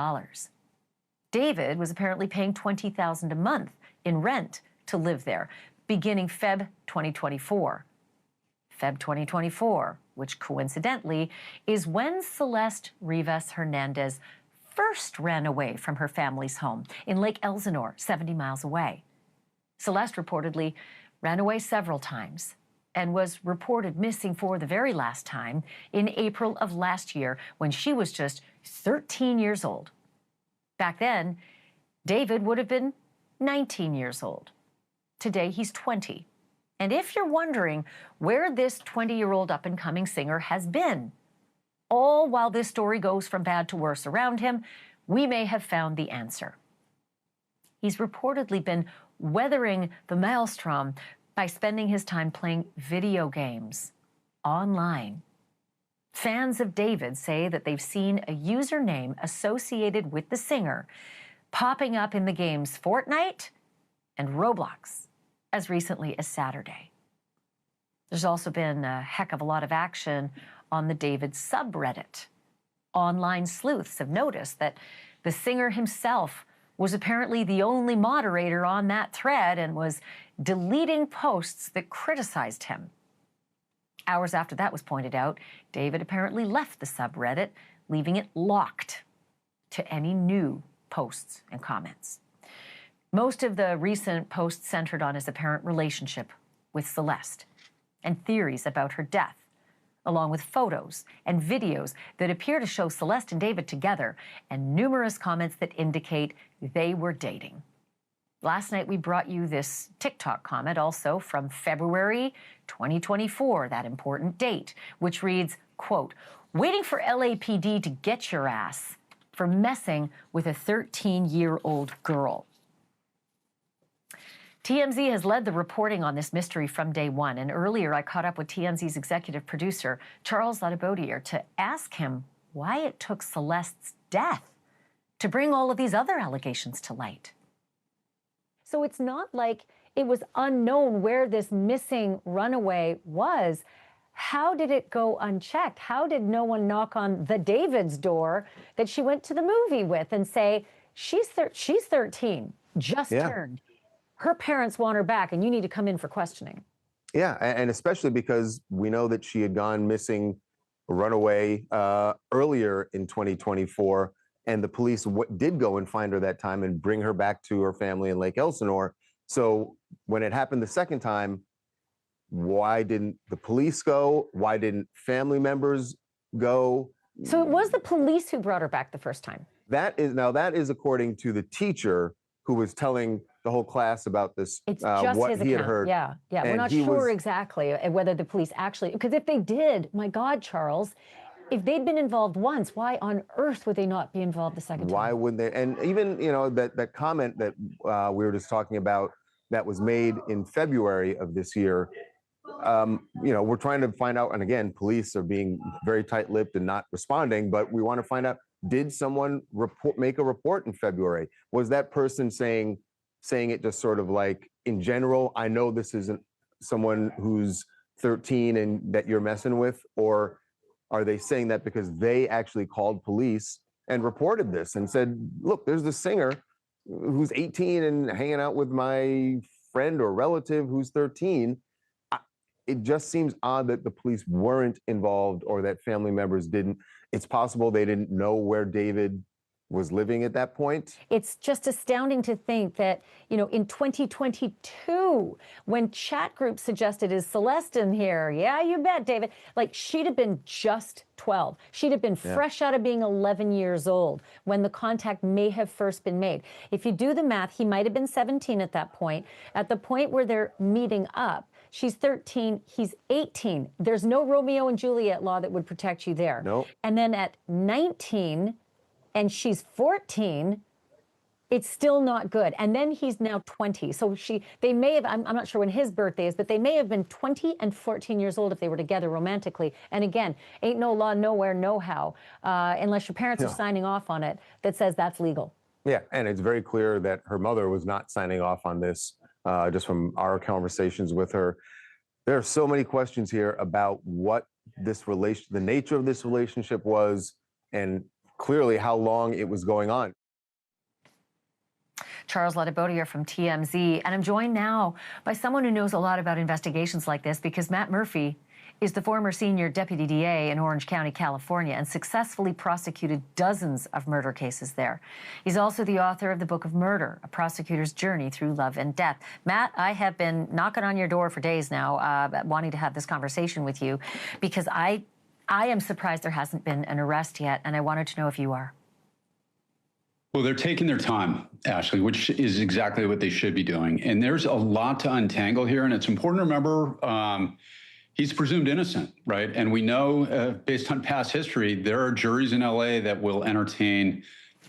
David was apparently paying $20,000 a month in rent to live there, beginning Feb 2024. Feb 2024, which coincidentally is when Celeste Rivas Hernandez first ran away from her family's home in Lake Elsinore, 70 miles away. Celeste reportedly ran away several times, and was reported missing for the very last time in April of last year when she was just 13 years old. Back then, David would have been 19 years old. Today, he's 20. And if you're wondering where this 20-year-old up-and-coming singer has been, all while this story goes from bad to worse around him, we may have found the answer. He's reportedly been weathering the maelstrom by spending his time playing video games online. Fans of David say that they've seen a username associated with the singer popping up in the games Fortnite and Roblox as recently as Saturday. There's also been a heck of a lot of action on the David subreddit. Online sleuths have noticed that the singer himself was apparently the only moderator on that thread and was deleting posts that criticized him. Hours after that was pointed out, David apparently left the subreddit, leaving it locked to any new posts and comments. Most of the recent posts centered on his apparent relationship with Celeste and theories about her death, along with photos and videos that appear to show Celeste and David together, and numerous comments that indicate they were dating. Last night, we brought you this TikTok comment also from February 2024, that important date, which reads, quote, "Waiting for LAPD to get your ass for messing with a 13-year-old girl." TMZ has led the reporting on this mystery from day one, and earlier I caught up with TMZ's executive producer, Charles Ladebodier, to ask him why it took Celeste's death to bring all of these other allegations to light. So it's not like it was unknown where this missing runaway was. How did it go unchecked? How did no one knock on the David's door that she went to the movie with and say, she's 13, just turned. Her parents want her back, and you need to come in for questioning. Yeah, and especially because we know that she had gone missing, run away earlier in 2024, and the police did go and find her that time and bring her back to her family in Lake Elsinore. So when it happened the second time, why didn't the police go? Why didn't family members go? So it was the police who brought her back the first time. That is according to the teacher who was telling the whole class about this, It's just what his he had account. heard. Yeah. And We're not sure exactly whether the police actually, because if they did, my God, Charles, if they'd been involved once, why on earth would they not be involved the second time? Why wouldn't they? And even, that comment that we were just talking about that was made in February of this year, we're trying to find out, and again, police are being very tight-lipped and not responding, but we want to find out, did someone make a report in February? Was that person saying it just sort of like, in general, I know this isn't someone who's 13 and that you're messing with? Or are they saying that because they actually called police and reported this and said, look, there's this singer who's 18 and hanging out with my friend or relative who's 13? It just seems odd that the police weren't involved or that family members didn't. It's possible they didn't know where David was living at that point. It's just astounding to think that, in 2022, when chat groups suggested, is Celeste in here? Yeah, you bet, David. Like, she'd have been just 12. She'd have been fresh out of being 11 years old when the contact may have first been made. If you do the math, he might have been 17 at that point. At the point where they're meeting up, she's 13, he's 18. There's no Romeo and Juliet law that would protect you there. Nope. And then at 19, and she's 14, it's still not good. And then he's now 20. So they may have, I'm not sure when his birthday is, but they may have been 20 and 14 years old if they were together romantically. And again, ain't no law, nowhere, no how, unless your parents are signing off on it, that says that's legal. Yeah, and it's very clear that her mother was not signing off on this, just from our conversations with her. There are so many questions here about what the nature of this relationship was, and clearly how long it was going on. Charles Ladebodier from TMZ, and I'm joined now by someone who knows a lot about investigations like this, because Matt Murphy is the former senior deputy DA in Orange County, California, and successfully prosecuted dozens of murder cases there. He's also the author of the Book of Murder, A Prosecutor's Journey Through Love and Death. Matt, I have been knocking on your door for days now, wanting to have this conversation with you, because I am surprised there hasn't been an arrest yet, and I wanted to know if you are. Well, they're taking their time, Ashley, which is exactly what they should be doing. And there's a lot to untangle here. And it's important to remember he's presumed innocent, right? And we know, based on past history, there are juries in LA that will entertain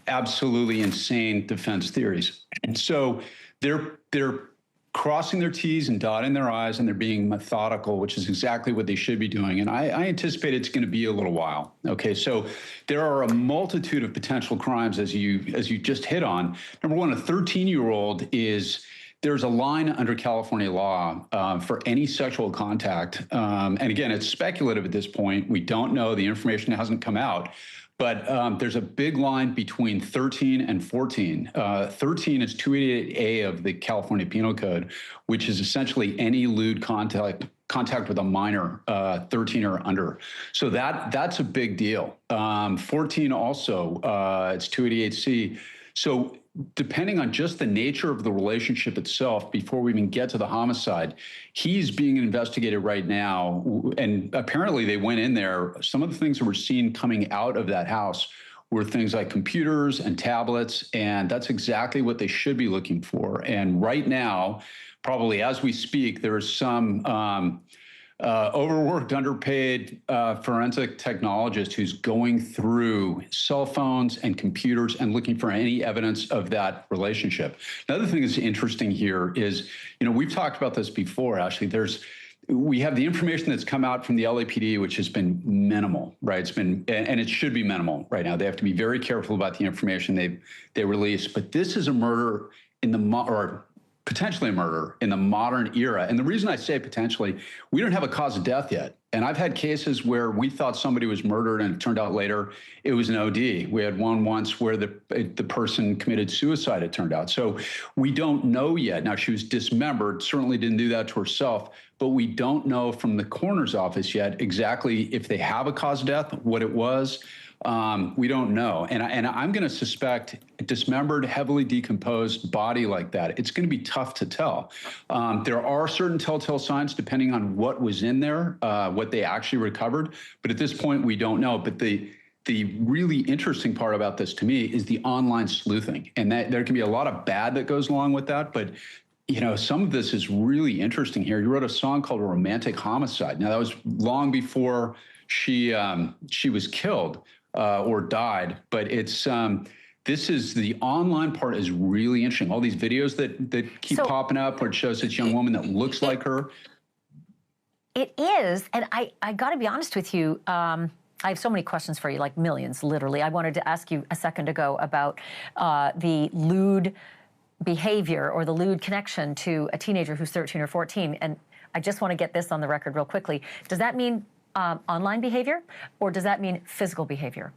absolutely insane defense theories. And so they're crossing their T's and dotting their I's, and they're being methodical, which is exactly what they should be doing. And I anticipate it's going to be a little while. Okay, so there are a multitude of potential crimes, as you just hit on. Number one, a 13-year-old there's a line under California law for any sexual contact. And again, it's speculative at this point. We don't know. The information hasn't come out. But there's a big line between 13 and 14. 13 is 288A of the California Penal Code, which is essentially any lewd contact with a minor, 13 or under. So that's a big deal. 14 also, it's 288C. So depending on just the nature of the relationship itself, before we even get to the homicide, he's being investigated right now. And apparently they went in there. Some of the things that we're seeing coming out of that house were things like computers and tablets. And that's exactly what they should be looking for. And right now, probably as we speak, there is some overworked, underpaid forensic technologist who's going through cell phones and computers and looking for any evidence of that relationship. Another thing that's interesting here is, we've talked about this before, Ashley. We have the information that's come out from the LAPD, which has been minimal, right? And it should be minimal right now. They have to be very careful about the information they release. But this is a murder potentially a murder in the modern era. And the reason I say potentially, we don't have a cause of death yet. And I've had cases where we thought somebody was murdered and it turned out later it was an OD. We had one once where the person committed suicide, it turned out. So we don't know yet. Now, she was dismembered, certainly didn't do that to herself, but we don't know from the coroner's office yet exactly if they have a cause of death, what it was. We don't know. And I'm going to suspect a dismembered, heavily decomposed body like that, it's going to be tough to tell. There are certain telltale signs depending on what was in there, what they actually recovered. But at this point, we don't know. But the really interesting part about this to me is the online sleuthing. And that there can be a lot of bad that goes along with that. But some of this is really interesting here. You wrote a song called Romantic Homicide. Now, that was long before she was killed. Or died, but it's the online part is really interesting. All these videos that keep popping up where it shows this young woman that looks like her. It is, and I got to be honest with you. I have so many questions for you, like millions, literally. I wanted to ask you a second ago about the lewd behavior or the lewd connection to a teenager who's 13 or 14, and I just want to get this on the record real quickly. Does that mean online behavior, or does that mean physical behavior?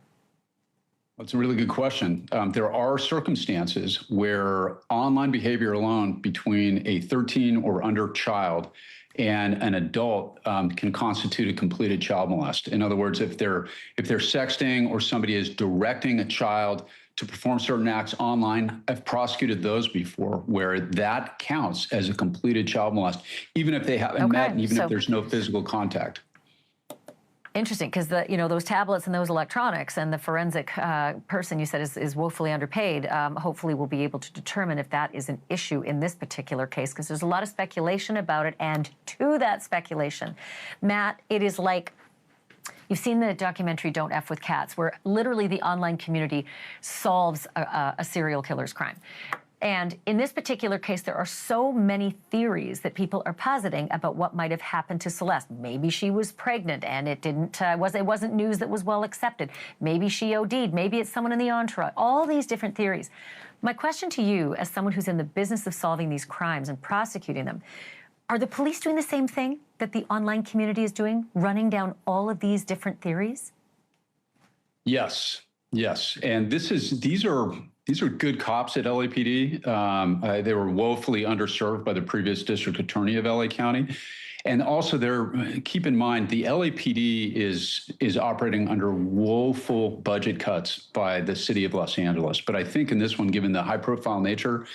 That's a really good question. There are circumstances where online behavior alone between a 13 or under child and an adult can constitute a completed child molest. In other words, if they're sexting or somebody is directing a child to perform certain acts online, I've prosecuted those before where that counts as a completed child molest, even if they haven't met and even if there's no physical contact. Interesting, because those tablets and those electronics and the forensic person you said is woefully underpaid. Hopefully, we'll be able to determine if that is an issue in this particular case, because there's a lot of speculation about it. And to that speculation, Matt, it is like you've seen the documentary "Don't F with Cats," where literally the online community solves a serial killer's crime. And in this particular case, there are so many theories that people are positing about what might have happened to Celeste. Maybe she was pregnant and it wasn't news that was well accepted. Maybe she OD'd. Maybe it's someone in the entourage. All these different theories. My question to you, as someone who's in the business of solving these crimes and prosecuting them, are the police doing the same thing that the online community is doing, running down all of these different theories? Yes. And these are good cops at LAPD. They were woefully underserved by the previous district attorney of LA County. And also keep in mind, the LAPD is operating under woeful budget cuts by the city of Los Angeles. But I think in this one, given the high profile nature,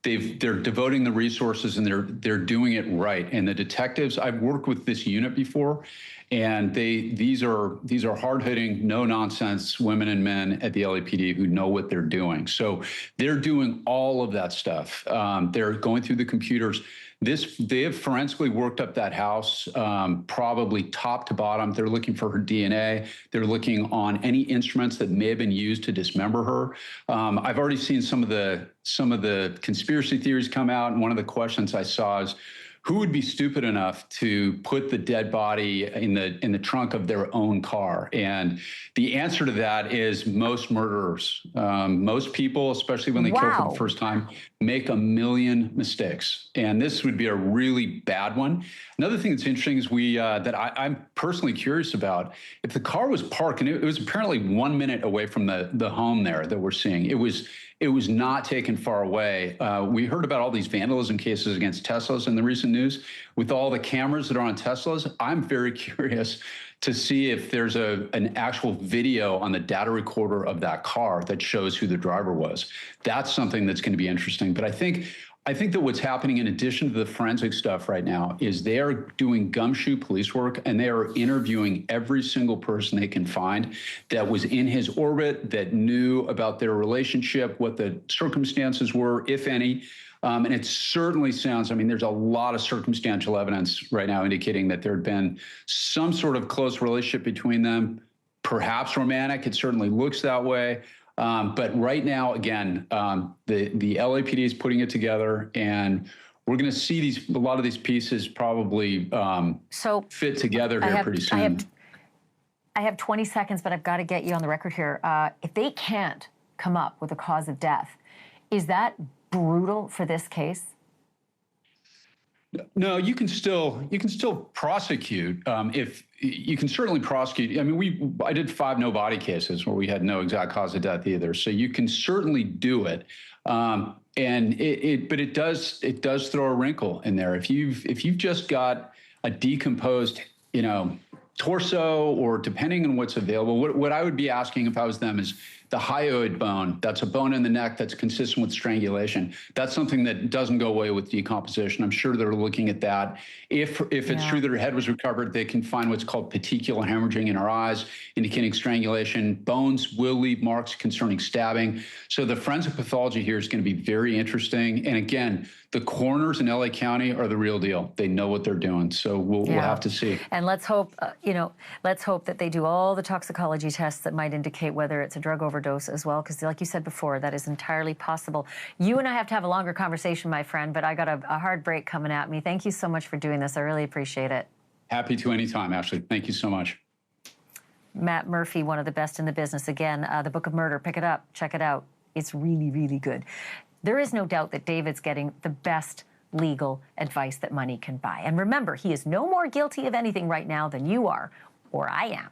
they're devoting the resources and they're doing it right. And the detectives, I've worked with this unit before, and these are hard-hitting, no-nonsense women and men at the LAPD who know what they're doing. So they're doing all of that stuff. They're going through the computers. They have forensically worked up that house, probably top to bottom. They're looking for her DNA. They're looking on any instruments that may have been used to dismember her. I've already seen some of the conspiracy theories come out, and one of the questions I saw is, who would be stupid enough to put the dead body in the trunk of their own car? And the answer to that is most murderers. Most people, especially when they kill for the first time, make a million mistakes. And this would be a really bad one. Another thing that's interesting is I'm personally curious about, if the car was parked, and it was apparently 1 minute away from the home there that we're seeing. It was not taken far away. We heard about all these vandalism cases against Teslas in the recent news. With all the cameras that are on Teslas, I'm very curious to see if there's an actual video on the data recorder of that car that shows who the driver was. That's something that's going to be interesting. But I think that what's happening in addition to the forensic stuff right now is they are doing gumshoe police work, and they are interviewing every single person they can find that was in his orbit, that knew about their relationship, what the circumstances were, if any. And it certainly sounds, there's a lot of circumstantial evidence right now indicating that there had been some sort of close relationship between them, perhaps romantic. It certainly looks that way. But right now, again, the LAPD is putting it together, and we're going to see a lot of these pieces probably fit together here pretty soon. I have 20 seconds, but I've got to get you on the record here. If they can't come up with a cause of death, is that brutal for this case? No, you can still prosecute. If you can certainly prosecute. I did 5 no body cases where we had no exact cause of death either. So you can certainly do it. But it does throw a wrinkle in there. If you've just got a decomposed, torso, or depending on what's available, what I would be asking if I was them is the hyoid bone. That's a bone in the neck that's consistent with strangulation. That's something that doesn't go away with decomposition. I'm sure they're looking at that. If it's true that her head was recovered, they can find what's called petechial hemorrhaging in her eyes, indicating strangulation. Bones will leave marks concerning stabbing. So the forensic pathology here is going to be very interesting. And again, the coroners in LA County are the real deal. They know what they're doing. So we'll have to see. And let's hope, let's hope that they do all the toxicology tests that might indicate whether it's a drug overdose as well, because like you said before, that is entirely possible. You and I have to have a longer conversation, my friend, but I got a hard break coming at me. Thank you so much for doing this. I really appreciate it. Happy to anytime, Ashley. Thank you so much. Matt Murphy, one of the best in the business. Again, The Book of Murder. Pick it up. Check it out. It's really, really good. There is no doubt that David's getting the best legal advice that money can buy. And remember, he is no more guilty of anything right now than you are, or I am.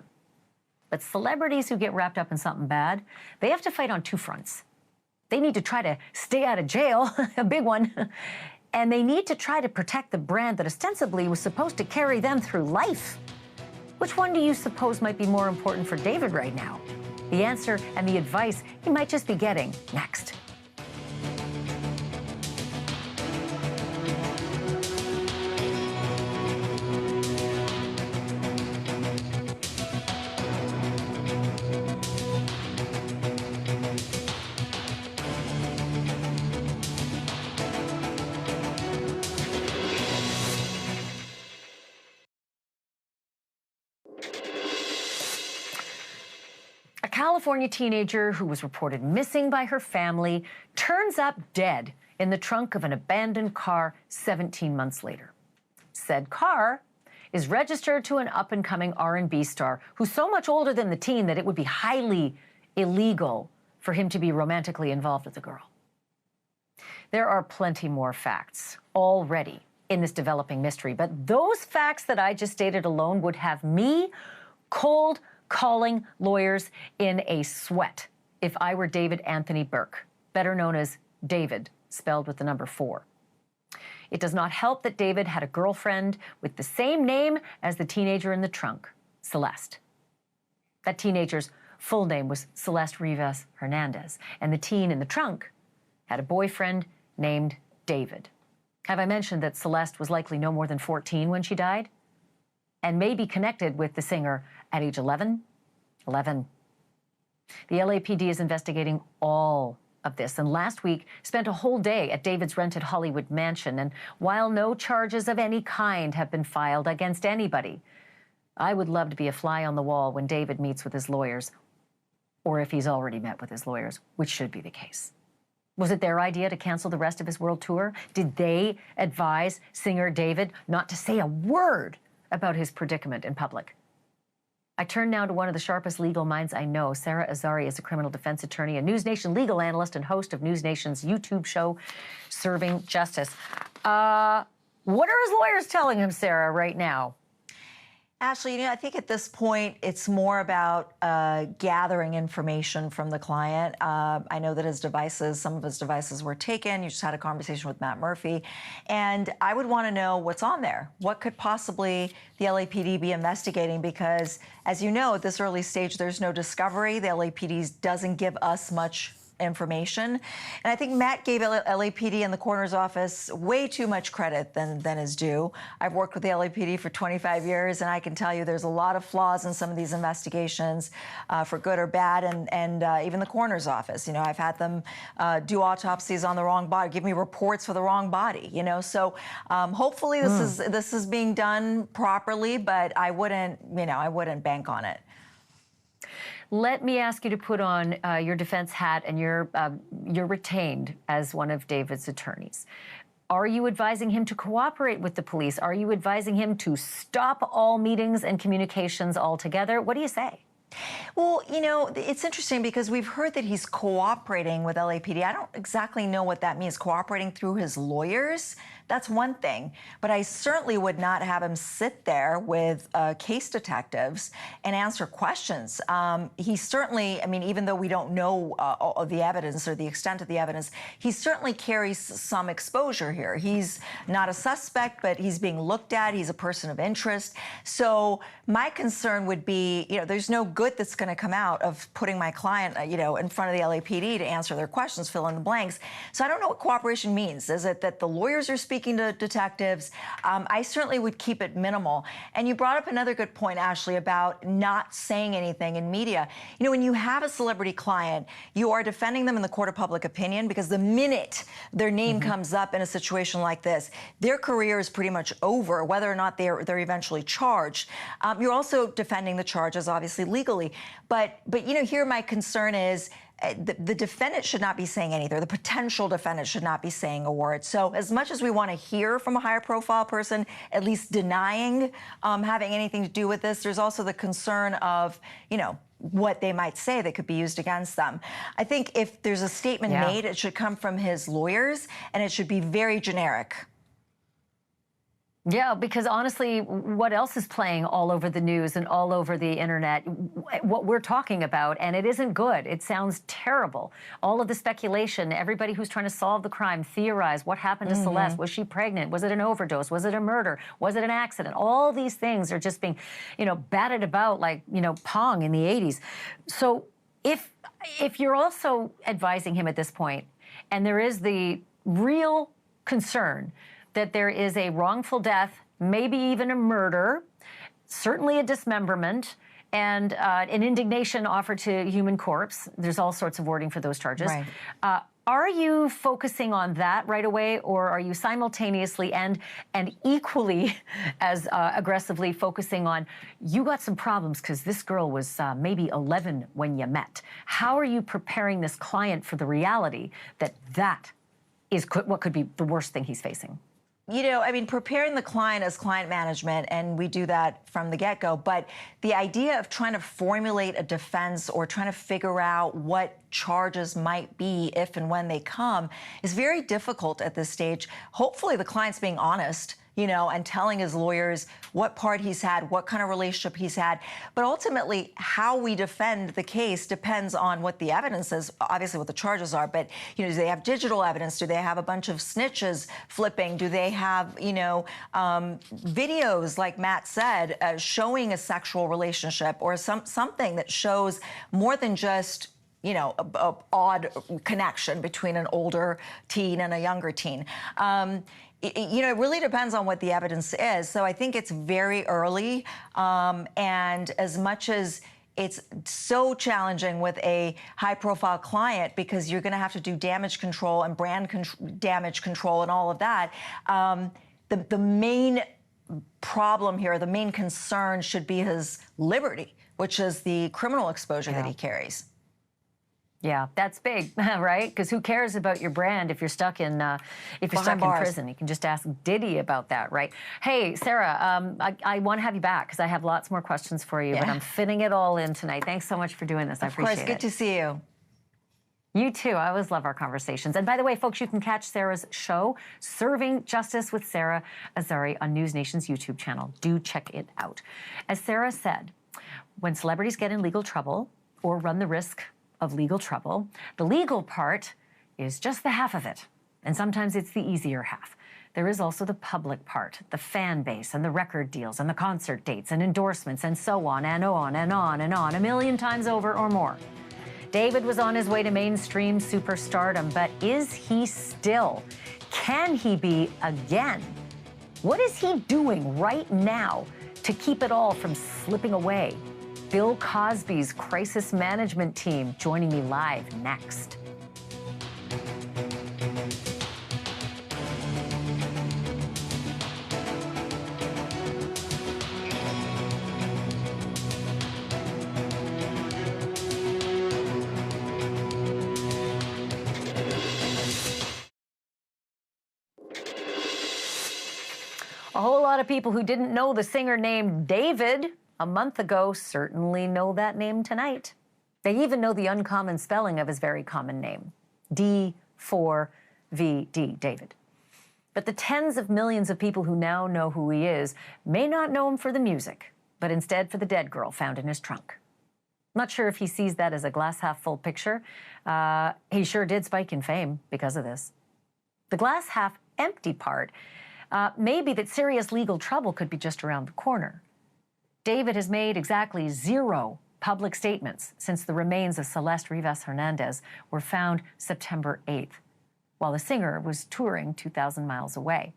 But celebrities who get wrapped up in something bad, they have to fight on 2 fronts. They need to try to stay out of jail, a big one, and they need to try to protect the brand that ostensibly was supposed to carry them through life. Which one do you suppose might be more important for David right now? The answer and the advice he might just be getting next. A California teenager who was reported missing by her family turns up dead in the trunk of an abandoned car 17 months later. Said car is registered to an up-and-coming R&B star who's so much older than the teen that it would be highly illegal for him to be romantically involved with the girl. There are plenty more facts already in this developing mystery, but those facts that I just stated alone would have me cold calling lawyers in a sweat if I were David Anthony Burke, better known as David, spelled with the number 4. It does not help that David had a girlfriend with the same name as the teenager in the trunk, Celeste. That teenager's full name was Celeste Rivas Hernandez, and the teen in the trunk had a boyfriend named David. Have I mentioned that Celeste was likely no more than 14 when she died? And may be connected with the singer at age 11? 11. The LAPD is investigating all of this, and last week spent a whole day at David's rented Hollywood mansion. And while no charges of any kind have been filed against anybody, I would love to be a fly on the wall when David meets with his lawyers, or if he's already met with his lawyers, which should be the case. Was it their idea to cancel the rest of his world tour? Did they advise singer David not to say a word about his predicament in public? I turn now to one of the sharpest legal minds I know. Sarah Azari is a criminal defense attorney, a NewsNation legal analyst, and host of NewsNation's YouTube show, Serving Justice. What are his lawyers telling him, Sarah, right now? Ashley, I think at this point, it's more about gathering information from the client. I know that some of his devices were taken. You just had a conversation with Matt Murphy. And I would want to know what's on there. What could possibly the LAPD be investigating? Because, as you know, at this early stage, there's no discovery. The LAPD doesn't give us much information. And I think Matt gave LAPD and the coroner's office way too much credit than is due. I've worked with the LAPD for 25 years, and I can tell you there's a lot of flaws in some of these investigations, for good or bad, and even the coroner's office. I've had them do autopsies on the wrong body, give me reports for the wrong body. So hopefully this is being done properly, but I wouldn't bank on it. Let me ask you to put on your defense hat, and you're retained as one of David's attorneys. Are you advising him to cooperate with the police? Are you advising him to stop all meetings and communications altogether? What do you say? Well, it's interesting because we've heard that he's cooperating with LAPD. I don't exactly know what that means. Cooperating through his lawyers? That's one thing. But I certainly would not have him sit there with case detectives and answer questions. He certainly, even though we don't know the evidence or the extent of the evidence, he certainly carries some exposure here. He's not a suspect, but he's being looked at. He's a person of interest. So my concern would be, there's no good that's going to come out of putting my client, in front of the LAPD to answer their questions, fill in the blanks. So I don't know what cooperation means. Is it that the lawyers are speaking to detectives? I certainly would keep it minimal. And you brought up another good point, Ashley, about not saying anything in media. When you have a celebrity client, you are defending them in the court of public opinion, because the minute their name comes up in a situation like this, their career is pretty much over, whether or not they're eventually charged. You're also defending the charges, obviously, legally. But here my concern is the defendant should not be saying anything, or the potential defendant should not be saying a word. So as much as we want to hear from a higher profile person, at least denying having anything to do with this, there's also the concern of, what they might say that could be used against them. I think if there's a statement made, it should come from his lawyers, and it should be very generic. Yeah, because honestly, what else is playing all over the news and all over the internet? What we're talking about, and it isn't good. It sounds terrible. All of the speculation, everybody who's trying to solve the crime, theorize what happened to Celeste. Was she pregnant? Was it an overdose? Was it a murder? Was it an accident? All these things are just being, batted about like, Pong in the 80s. So if you're also advising him at this point, and there is the real concern that there is a wrongful death, maybe even a murder, certainly a dismemberment, and an indignation offered to human corpse. There's all sorts of wording for those charges. Right. Are you focusing on that right away, or are you simultaneously and equally as aggressively focusing on, you got some problems because this girl was maybe 11 when you met? How are you preparing this client for the reality that is what could be the worst thing he's facing? Preparing the client as client management, and we do that from the get-go, but the idea of trying to formulate a defense or trying to figure out what charges might be if and when they come is very difficult at this stage. Hopefully the client's being honest and telling his lawyers what part he's had, what kind of relationship he's had. But ultimately, how we defend the case depends on what the evidence is, obviously what the charges are. But, do they have digital evidence? Do they have a bunch of snitches flipping? Do they have, videos, like Matt said, showing a sexual relationship or something that shows more than just a odd connection between an older teen and a younger teen. It really depends on what the evidence is. So I think it's very early. And as much as it's so challenging with a high-profile client because you're going to have to do damage control and brand damage control and all of that, the main problem here, the main concern should be his liberty, which is the criminal exposure that he carries. Yeah, that's big, right? Because who cares about your brand if you're stuck in prison? You can just ask Diddy about that, right? Hey, Sarah, I want to have you back because I have lots more questions for you, but I'm fitting it all in tonight. Thanks so much for doing this. I appreciate it. Of course, good to see you. You too. I always love our conversations. And by the way, folks, you can catch Sarah's show, Serving Justice with Sarah Azari, on NewsNation's YouTube channel. Do check it out. As Sarah said, when celebrities get in legal trouble or run the risk of legal trouble, the legal part is just the half of it. And sometimes it's the easier half. There is also the public part, the fan base and the record deals and the concert dates and endorsements and so on and on and on and on, a million times over or more. David was on his way to mainstream superstardom, but is he still? Can he be again? What is he doing right now to keep it all from slipping away? Bill Cosby's crisis management team joining me live next. A whole lot of people who didn't know the singer named David a month ago certainly know that name tonight. They even know the uncommon spelling of his very common name, D4VD, David. But the tens of millions of people who now know who he is may not know him for the music, but instead for the dead girl found in his trunk. I'm not sure if he sees that as a glass half full picture. He sure did spike in fame because of this. The glass half empty part may be that serious legal trouble could be just around the corner. David has made exactly 0 public statements since the remains of Celeste Rivas Hernandez were found September 8th, while the singer was touring 2,000 miles away.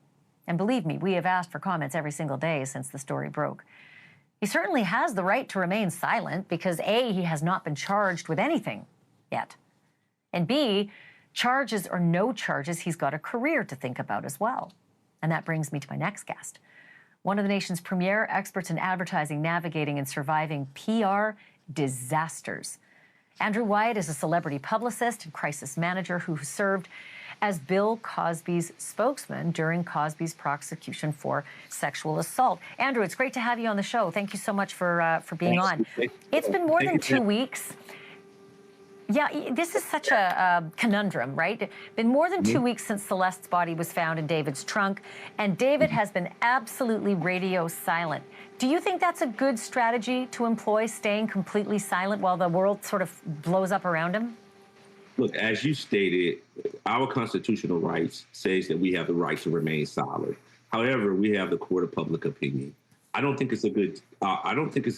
And believe me, we have asked for comments every single day since the story broke. He certainly has the right to remain silent because A, he has not been charged with anything yet, and B, charges or no charges, he's got a career to think about as well. And that brings me to my next guest. One of the nation's premier experts in advertising, navigating, and surviving PR disasters. Andrew Wyatt is a celebrity publicist and crisis manager who served as Bill Cosby's spokesman during Cosby's prosecution for sexual assault. Andrew, it's great to have you on the show. Thank you so much for being on. It's been more than 2 weeks. Yeah, this is such a conundrum, right? Been more than 2 weeks since Celeste's body was found in David's trunk, and David has been absolutely radio silent. Do you think that's a good strategy to employ, staying completely silent while the world sort of blows up around him? Look, as you stated, our constitutional rights says that we have the right to remain silent. However, we have the court of public opinion. I don't think it's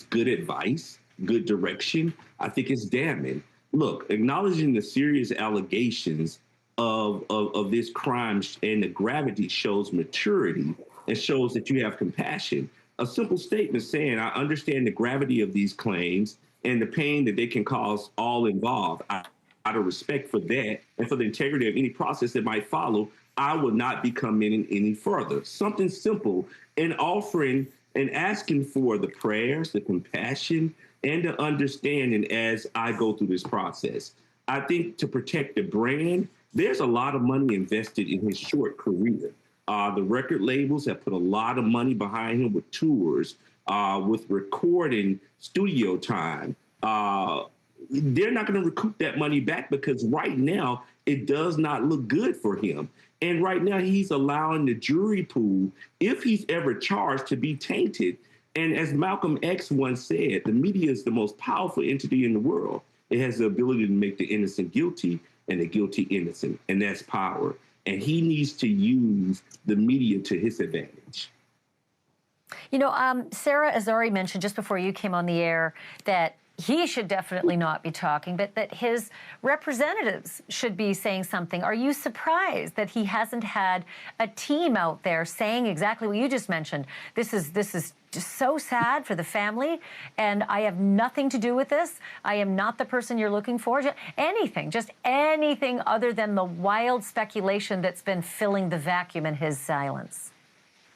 good advice, good direction. I think it's damning. Look, acknowledging the serious allegations of this crime and the gravity shows maturity and shows that you have compassion. A simple statement saying, I understand the gravity of these claims and the pain that they can cause all involved. Out of respect for that and for the integrity of any process that might follow, I will not be committing any further. Something simple, and offering and asking for the prayers, the compassion, and the understanding as I go through this process. I think to protect the brand, there's a lot of money invested in his short career. The record labels have put a lot of money behind him with tours, with recording studio time. they're not going to recoup that money back because right now it does not look good for him. And right now he's allowing the jury pool, if he's ever charged, to be tainted. And as Malcolm X once said, the media is the most powerful entity in the world. It has the ability to make the innocent guilty and the guilty innocent, and that's power. And he needs to use the media to his advantage. You know, Sarah Azari mentioned just before you came on the air that he should definitely not be talking, but that his representatives should be saying something. Are you surprised that he hasn't had a team out there saying exactly what you just mentioned? This is just so sad for the family, and I have nothing to do with this. I am not the person you're looking for. Just anything other than the wild speculation that's been filling the vacuum in his silence.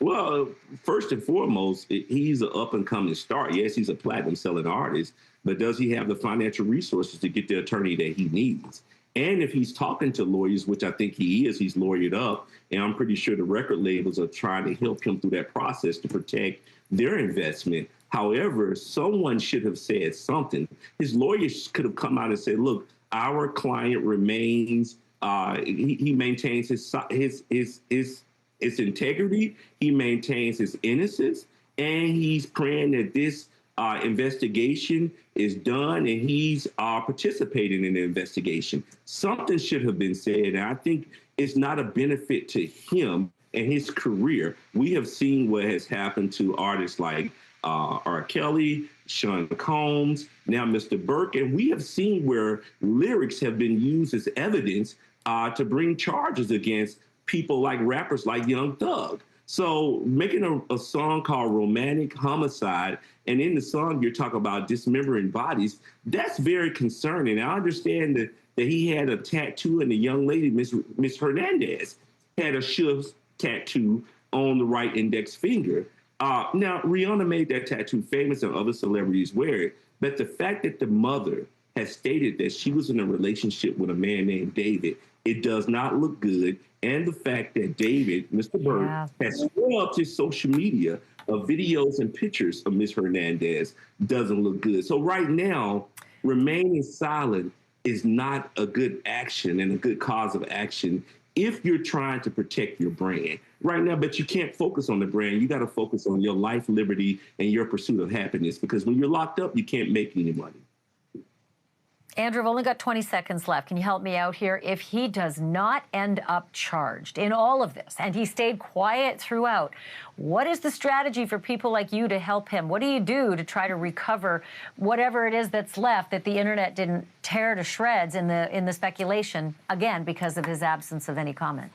Well, first and foremost, he's an up-and-coming star. Yes, he's a platinum-selling artist, but does he have the financial resources to get the attorney that he needs? And if he's talking to lawyers, which I think he is, he's lawyered up, and I'm pretty sure the record labels are trying to help him through that process to protect their investment. However, someone should have said something. His lawyers could have come out and said, look, our client remains, he maintains his integrity, he maintains his innocence, and he's praying that this investigation is done and he's participating in the investigation. Something should have been said, and I think it's not a benefit to him and his career. We have seen what has happened to artists like R. Kelly, Sean Combs, now Mr. Burke, and we have seen where lyrics have been used as evidence to bring charges against people like rappers like Young Thug. So making a song called Romantic Homicide, and in the song you're talking about dismembering bodies, that's very concerning. I understand that he had a tattoo, and the young lady, Miss Hernandez, had a Shiv's tattoo on the right index finger. Now, Rihanna made that tattoo famous and other celebrities wear it, but the fact that the mother has stated that she was in a relationship with a man named David, it does not look good. And the fact that David, Mr. Burke, has scrubbed his social media of videos and pictures of Miss Hernandez doesn't look good. So right now, remaining silent is not a good action and a good cause of action if you're trying to protect your brand right now. But you can't focus on the brand. You got to focus on your life, liberty, and your pursuit of happiness, because when you're locked up, you can't make any money. Andrew, I've only got 20 seconds left. Can you help me out here? If he does not end up charged in all of this, and he stayed quiet throughout, what is the strategy for people like you to help him? What do you do to try to recover whatever it is that's left that the internet didn't tear to shreds in the speculation, again, because of his absence of any comment?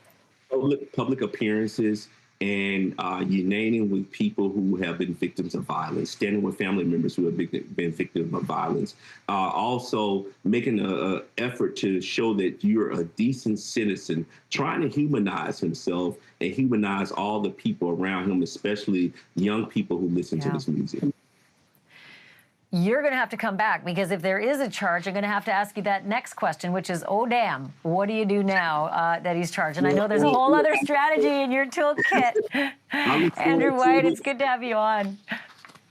Public appearances and uniting with people who have been victims of violence, standing with family members who have been victims of violence. Also making an effort to show that you're a decent citizen, trying to humanize himself and humanize all the people around him, especially young people who listen to this music. You're going to have to come back, because if there is a charge, I'm going to have to ask you that next question, which is, oh, damn, what do you do now that he's charged? And I know there's a whole other strategy in your toolkit. Andrew White, it's good to have you on.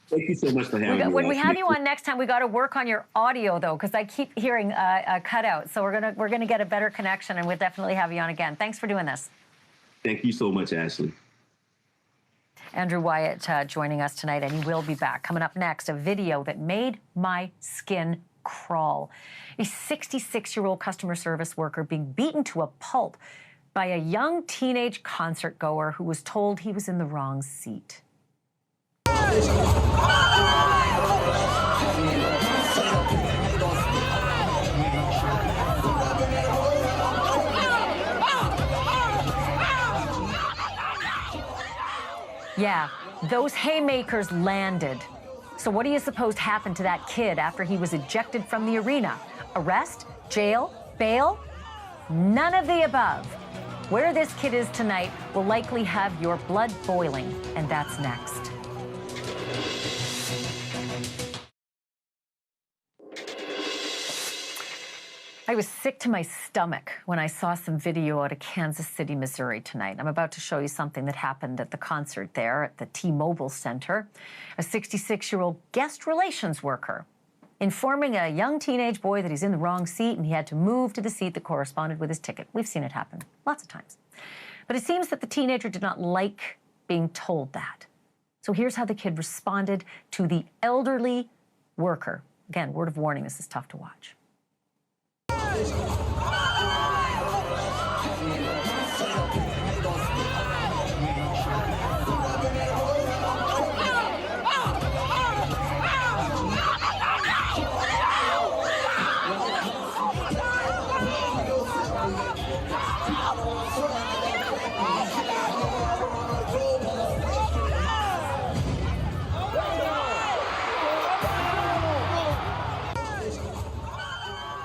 Thank you so much for having me. When we have you on next time, we got to work on your audio, though, because I keep hearing a cutout. So we're gonna get a better connection, and we'll definitely have you on again. Thanks for doing this. Thank you so much, Ashley. Andrew Wyatt joining us tonight, and he will be back. Coming up next, a video that made my skin crawl. A 66-year-old customer service worker being beaten to a pulp by a young teenage concert goer who was told he was in the wrong seat. Yeah, those haymakers landed. So what do you suppose happened to that kid after he was ejected from the arena? Arrest? Jail? Bail? None of the above. Where this kid is tonight will likely have your blood boiling, and that's next. I was sick to my stomach when I saw some video out of Kansas City, Missouri tonight. I'm about to show you something that happened at the concert there at the T-Mobile Center. A 66-year-old guest relations worker informing a young teenage boy that he's in the wrong seat and he had to move to the seat that corresponded with his ticket. We've seen it happen lots of times. But it seems that the teenager did not like being told that. So here's how the kid responded to the elderly worker. Again, word of warning, this is tough to watch.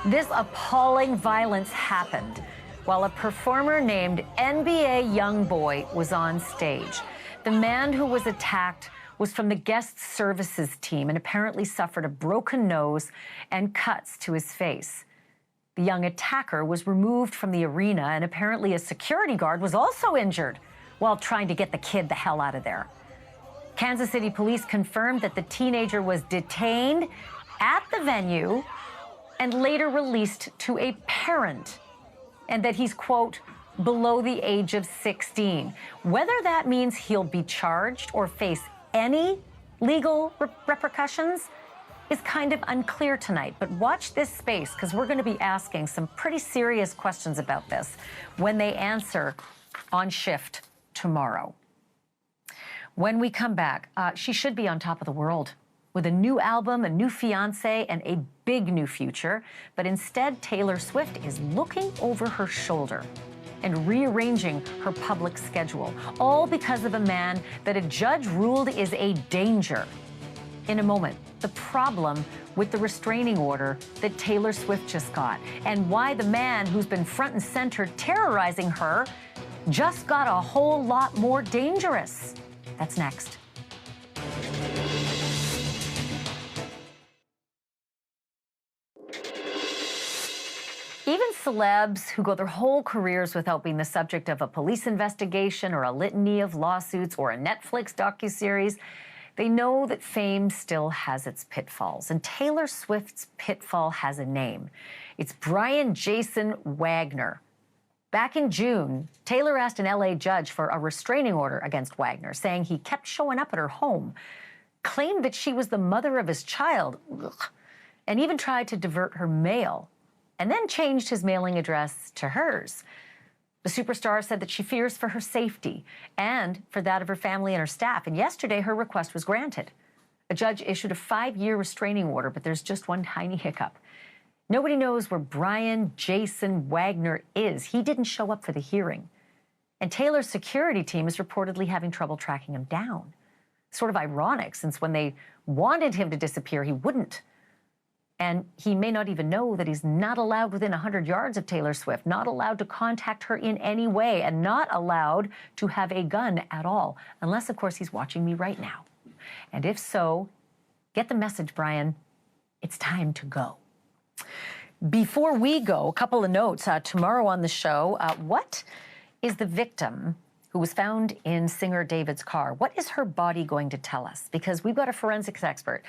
This appalling violence happened while a performer named NBA Youngboy was on stage. The man who was attacked was from the guest services team and apparently suffered a broken nose and cuts to his face. The young attacker was removed from the arena, and apparently a security guard was also injured while trying to get the kid the hell out of there. Kansas City police confirmed that the teenager was detained at the venue and later released to a parent, and that he's, quote, below the age of 16. Whether that means he'll be charged or face any legal repercussions is kind of unclear tonight. But watch this space, because we're going to be asking some pretty serious questions about this when they answer on shift tomorrow. When we come back, she should be on top of the world with a new album, a new fiancé, and a big new future. But instead, Taylor Swift is looking over her shoulder and rearranging her public schedule, all because of a man that a judge ruled is a danger. In a moment, the problem with the restraining order that Taylor Swift just got, and why the man who's been front and center terrorizing her just got a whole lot more dangerous. That's next. Even celebs who go their whole careers without being the subject of a police investigation or a litany of lawsuits or a Netflix docuseries, they know that fame still has its pitfalls. And Taylor Swift's pitfall has a name. It's Brian Jason Wagner. Back in June, Taylor asked an LA judge for a restraining order against Wagner, saying he kept showing up at her home, claimed that she was the mother of his child, and even tried to divert her mail, and then changed his mailing address to hers. The superstar said that she fears for her safety and for that of her family and her staff. And yesterday, her request was granted. A judge issued a 5-year restraining order, but there's just one tiny hiccup. Nobody knows where Brian Jason Wagner is. He didn't show up for the hearing. And Taylor's security team is reportedly having trouble tracking him down. Sort of ironic, since when they wanted him to disappear, he wouldn't. And he may not even know that he's not allowed within 100 yards of Taylor Swift, not allowed to contact her in any way, and not allowed to have a gun at all, unless, of course, he's watching me right now. And if so, get the message, Brian. It's time to go. Before we go, a couple of notes. Tomorrow on the show, what is the victim who was found in singer David's car? What is her body going to tell us? Because we've got a forensics expert,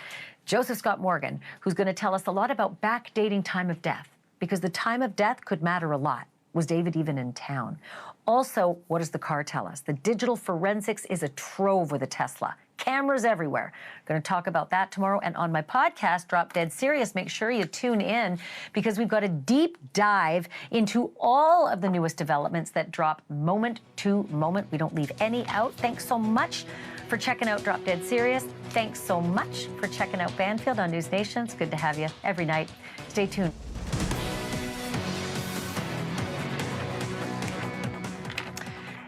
Joseph Scott Morgan, who's going to tell us a lot about backdating time of death, because the time of death could matter a lot. Was David even in town? Also, what does the car tell us? The digital forensics is a trove with a Tesla. Cameras everywhere. Going to talk about that tomorrow. And on my podcast, Drop Dead Serious, make sure you tune in, because we've got a deep dive into all of the newest developments that drop moment to moment. We don't leave any out. Thanks so much for checking out Drop Dead Serious. Thanks so much for checking out Banfield on NewsNation. It's good to have you every night. Stay tuned.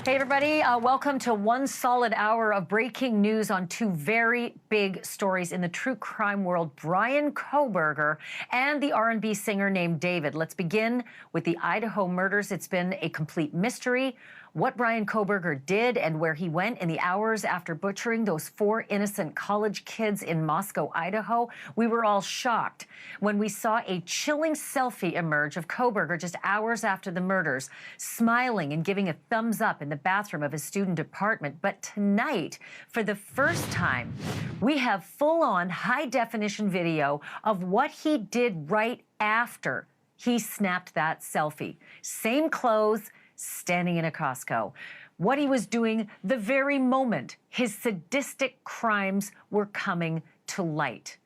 Hey, everybody. Welcome to one solid hour of breaking news on two very big stories in the true crime world, Bryan Kohberger and the R&B singer named David. Let's begin with the Idaho murders. It's been a complete mystery. what Bryan Kohberger did and where he went in the hours after butchering those 4 innocent college kids in Moscow, Idaho. We were all shocked when we saw a chilling selfie emerge of Kohberger just hours after the murders, smiling and giving a thumbs up in the bathroom of his student apartment. But tonight, for the first time, we have full-on high-definition video of what he did right after he snapped that selfie. Same clothes, standing in a Costco. What he was doing the very moment his sadistic crimes were coming to light.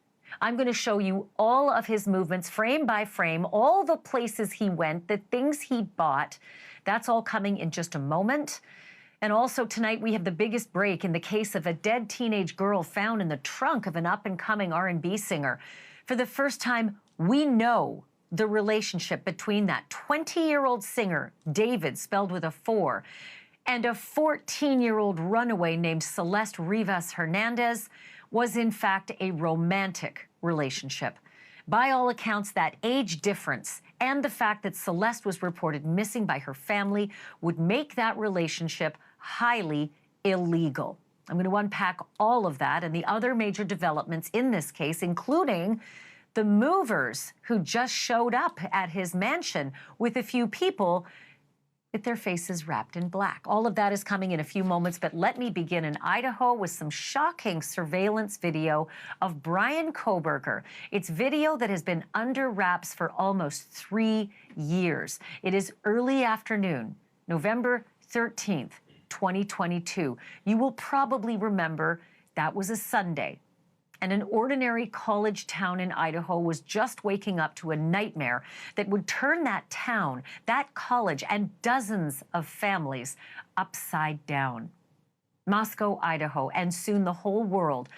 I'm going to show you all of his movements, frame by frame, all the places he went, the things he bought. That's all coming in just a moment. And also tonight, we have the biggest break in the case of a dead teenage girl found in the trunk of an up-and-coming R&B singer. For the first time, we know the relationship between that 20-year-old singer, David, spelled with a 4, and a 14-year-old runaway named Celeste Rivas Hernandez was in fact a romantic relationship. By all accounts, that age difference and the fact that Celeste was reported missing by her family would make that relationship highly illegal. I'm going to unpack all of that and the other major developments in this case, including the movers who just showed up at his mansion with a few people with their faces wrapped in black. All of that is coming in a few moments, but let me begin in Idaho with some shocking surveillance video of Bryan Kohberger. It's video that has been under wraps for almost 3 years. It is early afternoon, November 13th, 2022. You will probably remember that was a Sunday, and an ordinary college town in Idaho was just waking up to a nightmare that would turn that town, that college, and dozens of families upside down. Moscow, Idaho, and soon the whole world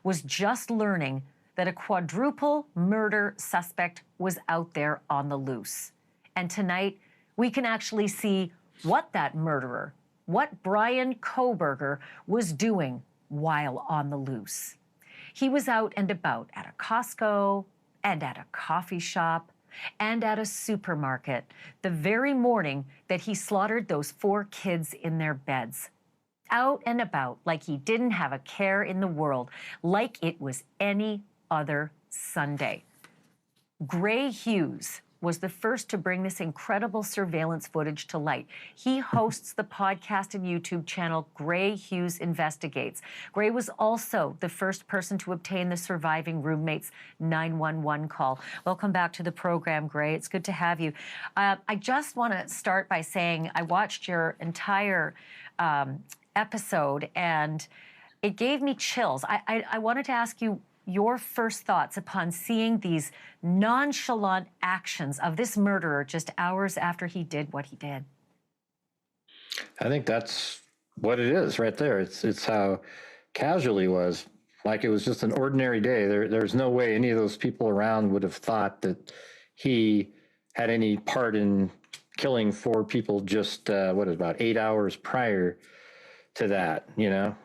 was just learning that a quadruple murder suspect was out there on the loose. And tonight, we can actually see what that murderer, what Bryan Kohberger was doing while on the loose. He was out and about at a Costco and at a coffee shop and at a supermarket the very morning that he slaughtered those 4 kids in their beds. Out and about like he didn't have a care in the world, like it was any other Sunday. Gray Hughes was the first to bring this incredible surveillance footage to light. He hosts the podcast and YouTube channel Gray Hughes Investigates. Gray was also the first person to obtain the surviving roommate's 911 call. Welcome back to the program, Gray. It's good to have you. I just want to start by saying I watched your entire episode and it gave me chills. I wanted to ask you your first thoughts upon seeing these nonchalant actions of this murderer just hours after he did what he did. I think that's what it is right there. It's how casual he was. Like it was just an ordinary day. There's no way any of those people around would have thought that he had any part in killing 4 people just, about 8 hours prior to that, you know?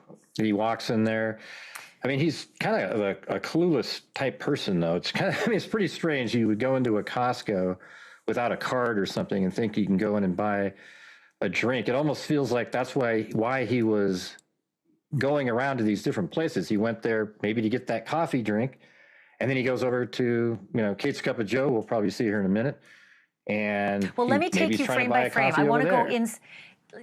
He walks in there. I mean, he's kind of a clueless type person, though. It's kind of, I mean, it's pretty strange. You would go into a Costco without a card or something and think you can go in and buy a drink. It almost feels like that's why he was going around to these different places. He went there maybe to get that coffee drink, and then he goes over to, Kate's Cup of Joe. We'll probably see her in a minute. And well, let me take you frame by frame. I want to go in.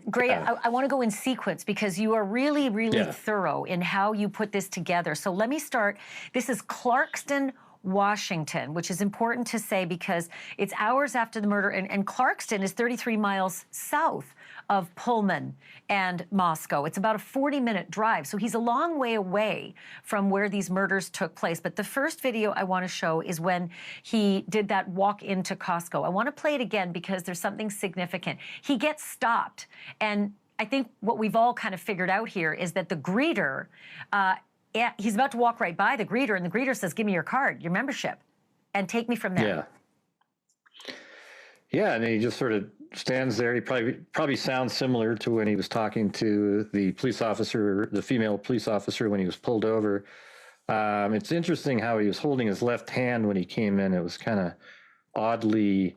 Gray, I want to go in sequence because you are really, really thorough in how you put this together. So let me start. This is Clarkston, Washington, which is important to say because it's hours after the murder. And Clarkston is 33 miles south of Pullman and Moscow. It's about a 40-minute drive. So he's a long way away from where these murders took place. But the first video I want to show is when he did that walk into Costco. I want to play it again because there's something significant. He gets stopped. And I think what we've all kind of figured out here is that the greeter, he's about to walk right by the greeter, and the greeter says, "Give me your card, your membership, and take me from there." Yeah, and he just sort of stands there. He probably sounds similar to when he was talking to the police officer, the female police officer, when he was pulled over. It's interesting how he was holding his left hand when he came in. It was kind of oddly,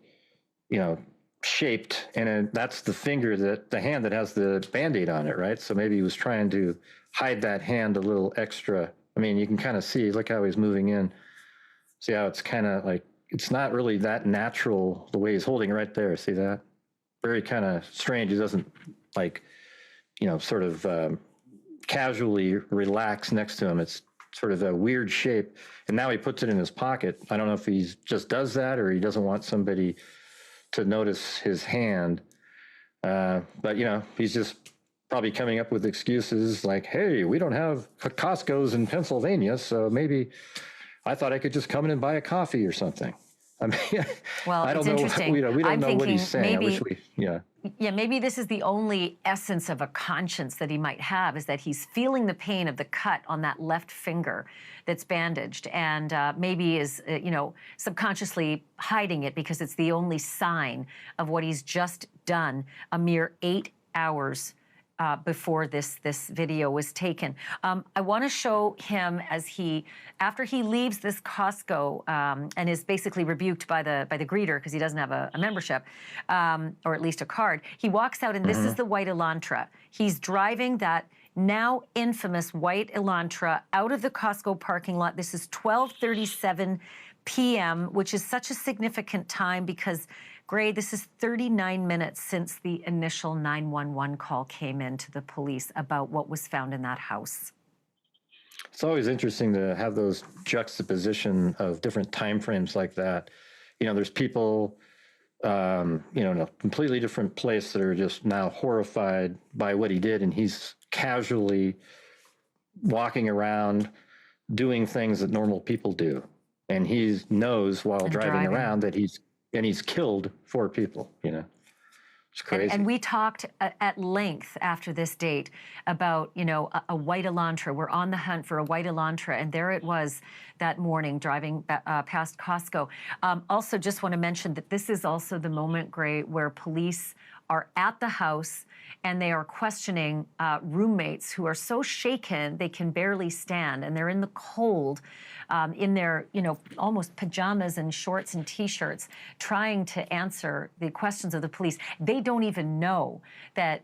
shaped, and that's the finger, that the hand that has the Band-Aid on it, right? So maybe he was trying to hide that hand a little extra. I mean, you can kind of see, look how he's moving in. See how it's kind of like, it's not really that natural the way he's holding it right there. See that? Very kind of strange. He doesn't like, you know, sort of casually relax next to him. It's sort of a weird shape. And now he puts it in his pocket. I don't know if he just does that or he doesn't want somebody to notice his hand. But, you know, he's just probably coming up with excuses like, hey, we don't have Costco's in Pennsylvania, so maybe I thought I could just come in and buy a coffee or something. I mean, well, I don't it's know. interesting. We don't know what he's saying. Maybe, I wish we, yeah. Yeah, maybe this is the only essence of a conscience that he might have, is that he's feeling the pain of the cut on that left finger that's bandaged, and maybe is, you know, subconsciously hiding it because it's the only sign of what he's just done a mere 8 hours before this video was taken. I want to show him as after he leaves this Costco and is basically rebuked by the greeter because he doesn't have a membership or at least a card. He walks out, and this is the white Elantra. He's driving that now infamous white Elantra out of the Costco parking lot. This is 12:37 p.m., which is such a significant time because, Gray, this is 39 minutes since the initial 911 call came in to the police about what was found in that house. It's always interesting to have those juxtaposition of different time frames like that. You know, there's people, you know, in a completely different place that are just now horrified by what he did, and he's casually walking around doing things that normal people do. And he knows while driving around that he's killed 4 people, you know. It's crazy. And we talked at length after this date about, you know, a white Elantra. We're on the hunt for a white Elantra, and there it was that morning driving past Costco. Also, just want to mention that this is also the moment, Gray, where police are at the house and they are questioning roommates who are so shaken they can barely stand, and they're in the cold, in their, you know, almost pajamas and shorts and T-shirts, trying to answer the questions of the police. They don't even know that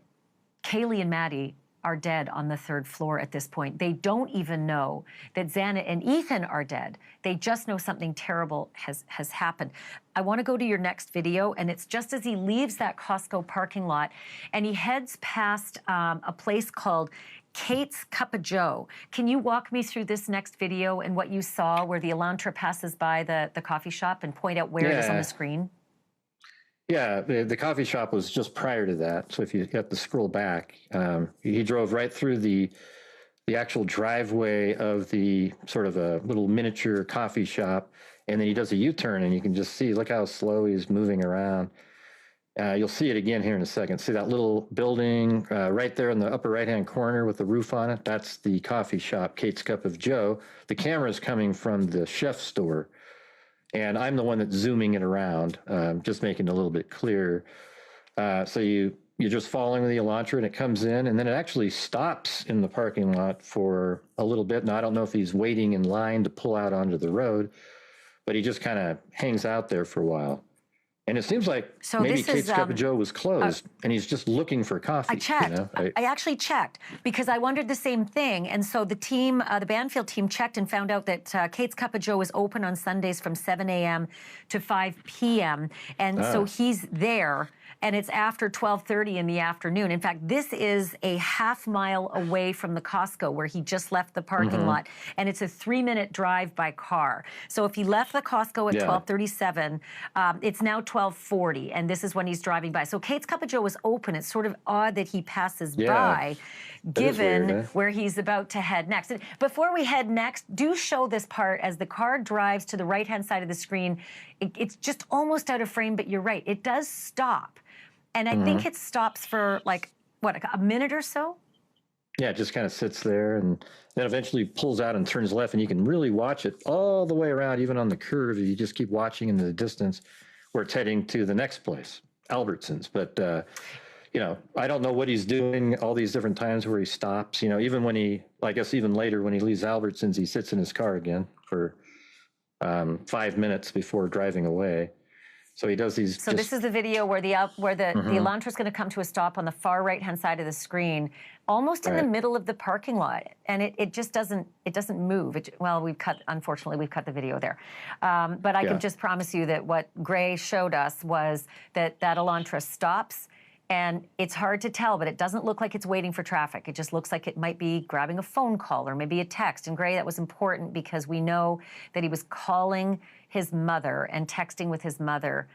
Kaylee and Maddie are dead on the 3rd floor at this point. They don't even know that Xana and Ethan are dead. They just know something terrible has happened. I want to go to your next video, and it's just as he leaves that Costco parking lot, and he heads past a place called Kate's Cup of Joe. Can you walk me through this next video and what you saw where the Elantra passes by the coffee shop and point out where it is on the screen? Yeah, the coffee shop was just prior to that. So if you have to scroll back, he drove right through the actual driveway of the sort of a little miniature coffee shop, and then he does a U-turn, and you can just see, look how slow he's moving around. You'll see it again here in a second. See that little building right there in the upper right-hand corner with the roof on it? That's the coffee shop, Kate's Cup of Joe. The camera is coming from the chef store, and I'm the one that's zooming it around, just making it a little bit clearer. So you're just following the Elantra, and it comes in, and then it actually stops in the parking lot for a little bit. Now, I don't know if he's waiting in line to pull out onto the road, but he just kind of hangs out there for a while. And it seems like maybe Kate's Cup of Joe was closed, and he's just looking for coffee. I checked. You know? I actually checked because I wondered the same thing. And so the team, the Banfield team, checked and found out that Kate's Cup of Joe is open on Sundays from 7 a.m. to 5 p.m. And so he's there, and it's after 12:30 in the afternoon. In fact, this is a half mile away from the Costco where he just left the parking lot, and it's a 3-minute drive by car. So if he left the Costco at 12:37, it's now 12:40, and this is when he's driving by. So Kate's Cup of Joe is open. It's sort of odd that he passes by, given weird, where he's about to head next. And before we head next, do show this part as the car drives to the right-hand side of the screen. It's just almost out of frame, but you're right. It does stop. And I think it stops for like, what, a minute or so? Yeah, it just kind of sits there and then eventually pulls out and turns left, and you can really watch it all the way around, even on the curve. If you just keep watching into the distance, where it's heading to the next place, Albertsons. But, you know, I don't know what he's doing all these different times where he stops. You know, even when I guess even later when he leaves Albertsons, he sits in his car again for 5 minutes before driving away. So he does these. So this is the video where the Elantra is going to come to a stop on the far right-hand side of the screen, almost in the middle of the parking lot, and it just doesn't move. Unfortunately, we've cut the video there, but I can just promise you that what Gray showed us was that Elantra stops. And it's hard to tell, but it doesn't look like it's waiting for traffic. It just looks like it might be grabbing a phone call or maybe a text. And Gray, that was important because we know that he was calling his mother and texting with his mother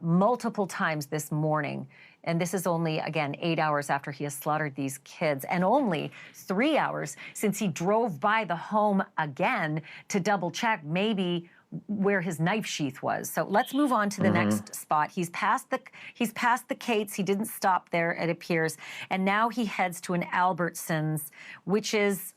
multiple times this morning. And this is only, again, 8 hours after he has slaughtered these kids, and only 3 hours since he drove by the home again to double check maybe where his knife sheath was. So let's move on to the next spot. He's past the Kates. He didn't stop there, it appears. And now he heads to an Albertsons, which is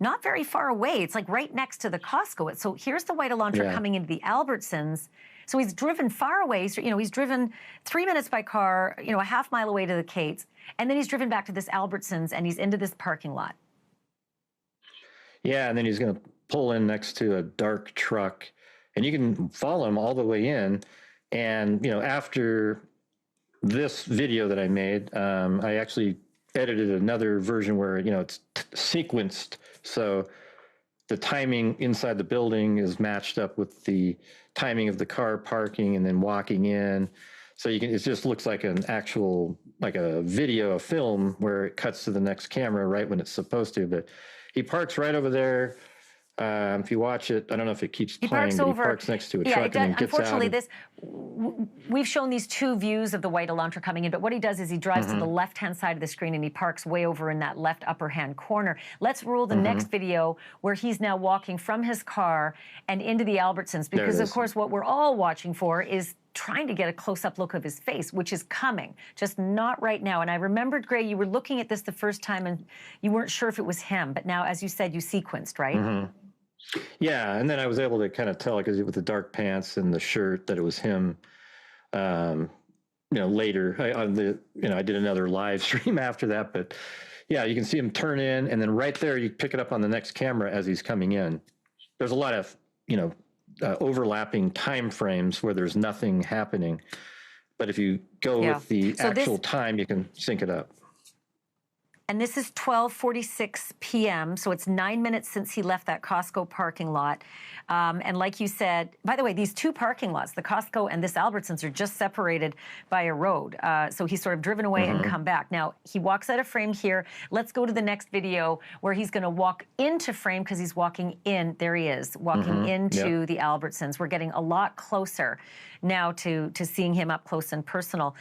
not very far away. It's like right next to the Costco. So here's the white Elantra coming into the Albertsons. So he's driven far away. So, he's driven 3 minutes by car, a half mile away to the Kates. And then he's driven back to this Albertsons and he's into this parking lot. Yeah, and then he's going to pull in next to a dark truck. And you can follow him all the way in. And, after this video that I made, I actually edited another version where, it's sequenced. So the timing inside the building is matched up with the timing of the car parking and then walking in. So it just looks like an actual, like a video, a film where it cuts to the next camera right when it's supposed to. But he parks right over there. If you watch it, I don't know if it keeps playing, but he parks next to a truck and then gets unfortunately, out. We've shown these two views of the white Elantra coming in, but what he does is he drives to the left-hand side of the screen and he parks way over in that left upper-hand corner. Let's roll the next video where he's now walking from his car and into the Albertsons, because, of course, what we're all watching for is trying to get a close-up look of his face, which is coming, just not right now. And I remembered, Gray, you were looking at this the first time and you weren't sure if it was him, but now, as you said, you sequenced, right? Yeah, and then I was able to kind of tell, because with the dark pants and the shirt, that it was him. Later, I did another live stream after that, but yeah, you can see him turn in, and then right there, you pick it up on the next camera as he's coming in. There's a lot of, overlapping time frames where there's nothing happening, but if you go with the actual time, you can sync it up. And this is 12:46 p.m., so it's 9 minutes since he left that Costco parking lot. And like you said, by the way, these two parking lots, the Costco and this Albertsons, are just separated by a road. So he's sort of driven away and come back. Now, he walks out of frame here. Let's go to the next video where he's going to walk into frame, because he's walking in. There he is, walking into the Albertsons. We're getting a lot closer now to seeing him up close and personal.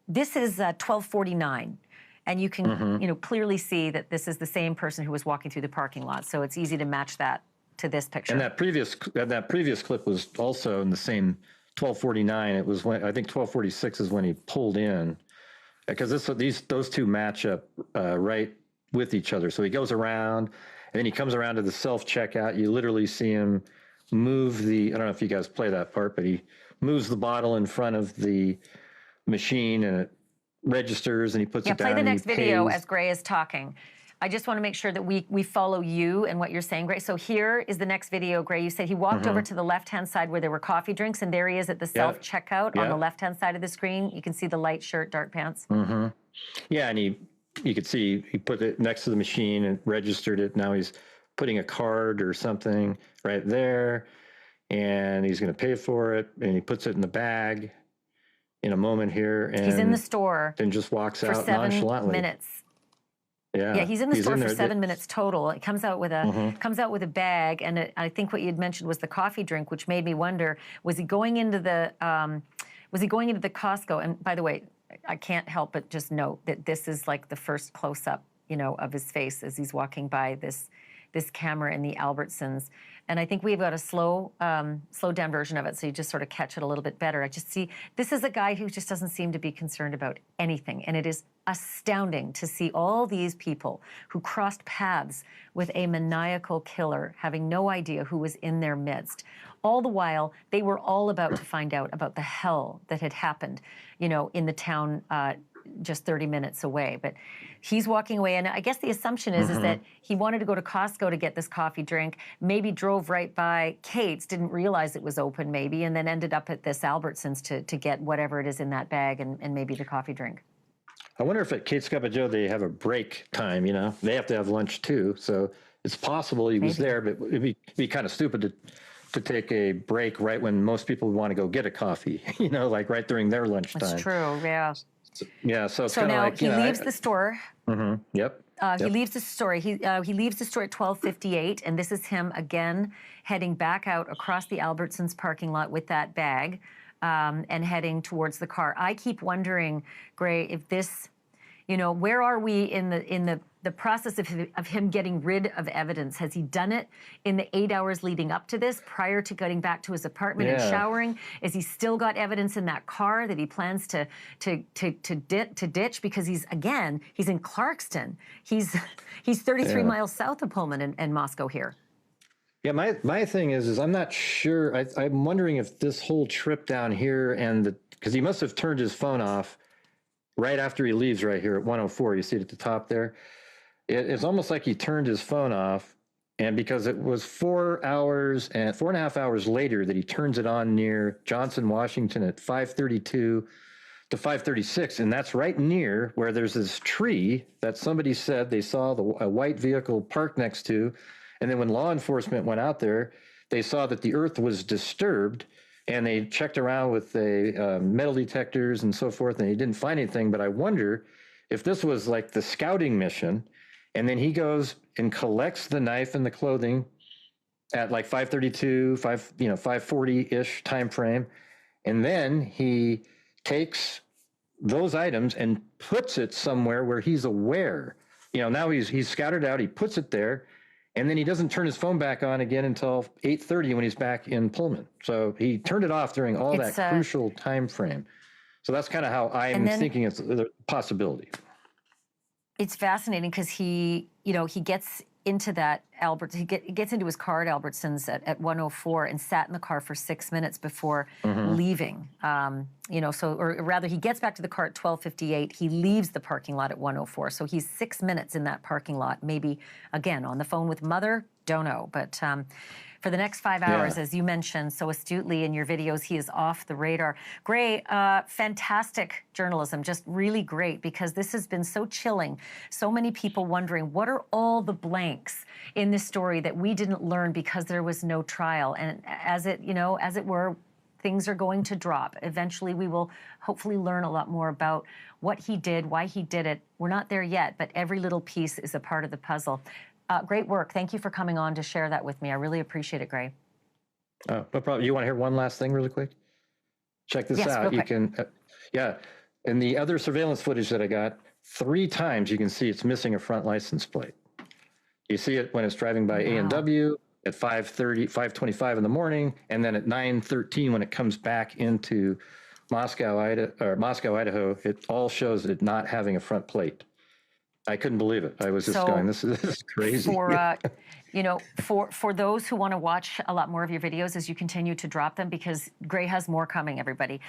This is 12:49. And you can, clearly see that this is the same person who was walking through the parking lot. So it's easy to match that to this picture. And that previous clip was also in the same 12:49. It was when, I think 12:46 is when he pulled in, because those two match up right with each other. So he goes around, and then he comes around to the self-checkout. You literally see him move I don't know if you guys play that part, but he moves the bottle in front of the machine, and it registers, and he puts it down. Play the next video as Gray is talking. I just want to make sure that we follow you and what you're saying, Gray. So here is the next video, Gray. You said he walked over to the left-hand side where there were coffee drinks, and there he is at the self-checkout on the left-hand side of the screen. You can see the light shirt, dark pants. Yeah, and you could see he put it next to the machine and registered it. Now he's putting a card or something right there, and he's going to pay for it, and he puts it in the bag in a moment here, and he's in the store, then just walks for out 7 nonchalantly. minutes. Yeah, he's in the store for 7 minutes total. It comes out with a bag, and I think what you had mentioned was the coffee drink, which made me wonder: was he going into the Costco? And by the way, I can't help but just note that this is like the first close up, of his face as he's walking by this camera in the Albertsons. And I think we've got a slow down version of it, so you just sort of catch it a little bit better. I just see this is a guy who just doesn't seem to be concerned about anything. And it is astounding to see all these people who crossed paths with a maniacal killer, having no idea who was in their midst. All the while, they were all about to find out about the hell that had happened, in the town just 30 minutes away. But he's walking away, and I guess the assumption is that he wanted to go to Costco to get this coffee drink, maybe drove right by Kate's, didn't realize it was open maybe, and then ended up at this Albertsons to get whatever it is in that bag and maybe the coffee drink. I wonder if at Kate's Cup of Joe they have a break time, you know? They have to have lunch too, so it's possible he was there, but it'd be kind of stupid to take a break right when most people want to go get a coffee, you know, like right during their lunchtime. That's true, yeah. So it's So kind of now like, he leaves the store. Yep. He leaves the store. He leaves the store at 12:58, and this is him again heading back out across the Albertsons parking lot with that bag and heading towards the car. I keep wondering, Gray, if this, you know, where are we in the process of him getting rid of evidence? Has he done it in the 8 hours leading up to this, prior to getting back to his apartment and showering? Is he still got evidence in that car that he plans to ditch? Because he's in Clarkston. He's 33 miles south of Pullman and Moscow here. Yeah, my thing is I'm not sure. I'm wondering if this whole trip down here because he must have turned his phone off right after he leaves right here at 104. You see it at the top there. It's almost like he turned his phone off, and because it was 4.5 hours later that he turns it on near Johnson, Washington at 5:32 to 5:36, and that's right near where there's this tree that somebody said they saw a white vehicle parked next to, and then when law enforcement went out there, they saw that the earth was disturbed, and they checked around with the metal detectors and so forth, and they didn't find anything. But I wonder if this was like the scouting mission, and then he goes and collects the knife and the clothing at like 5:32, 5:40-ish time frame, and then he takes those items and puts it somewhere where he's aware. You know, now he's scattered out. He puts it there, and then he doesn't turn his phone back on again until 8:30 when he's back in Pullman. So he turned it off during all that crucial time frame. So that's kind of how I'm thinking it's a possibility. It's fascinating because he gets into that he gets into his car at Albertsons at 104 and sat in the car for 6 minutes before leaving. Or rather, he gets back to the car at 12:58. He leaves the parking lot at 104. So he's 6 minutes in that parking lot. Maybe again on the phone with mother. Don't know, but. For the next 5 hours, as you mentioned so astutely in your videos, he is off the radar. Gray, fantastic journalism, just really great, because this has been so chilling. So many people wondering, what are all the blanks in this story that we didn't learn because there was no trial? And as it were, things are going to drop. Eventually, we will hopefully learn a lot more about what he did, why he did it. We're not there yet, but every little piece is a part of the puzzle. Great work. Thank you for coming on to share that with me. I really appreciate it, Gray. No problem. You want to hear one last thing really quick? Check this out. You can, in the other surveillance footage that I got, 3 times you can see it's missing a front license plate. You see it when it's driving by A&W at 5:25 in the morning, and then at 9:13 when it comes back into Moscow, Idaho, it all shows it not having a front plate. I couldn't believe it. I was just going, this is crazy. For those who want to watch a lot more of your videos as you continue to drop them, because Gray has more coming, everybody.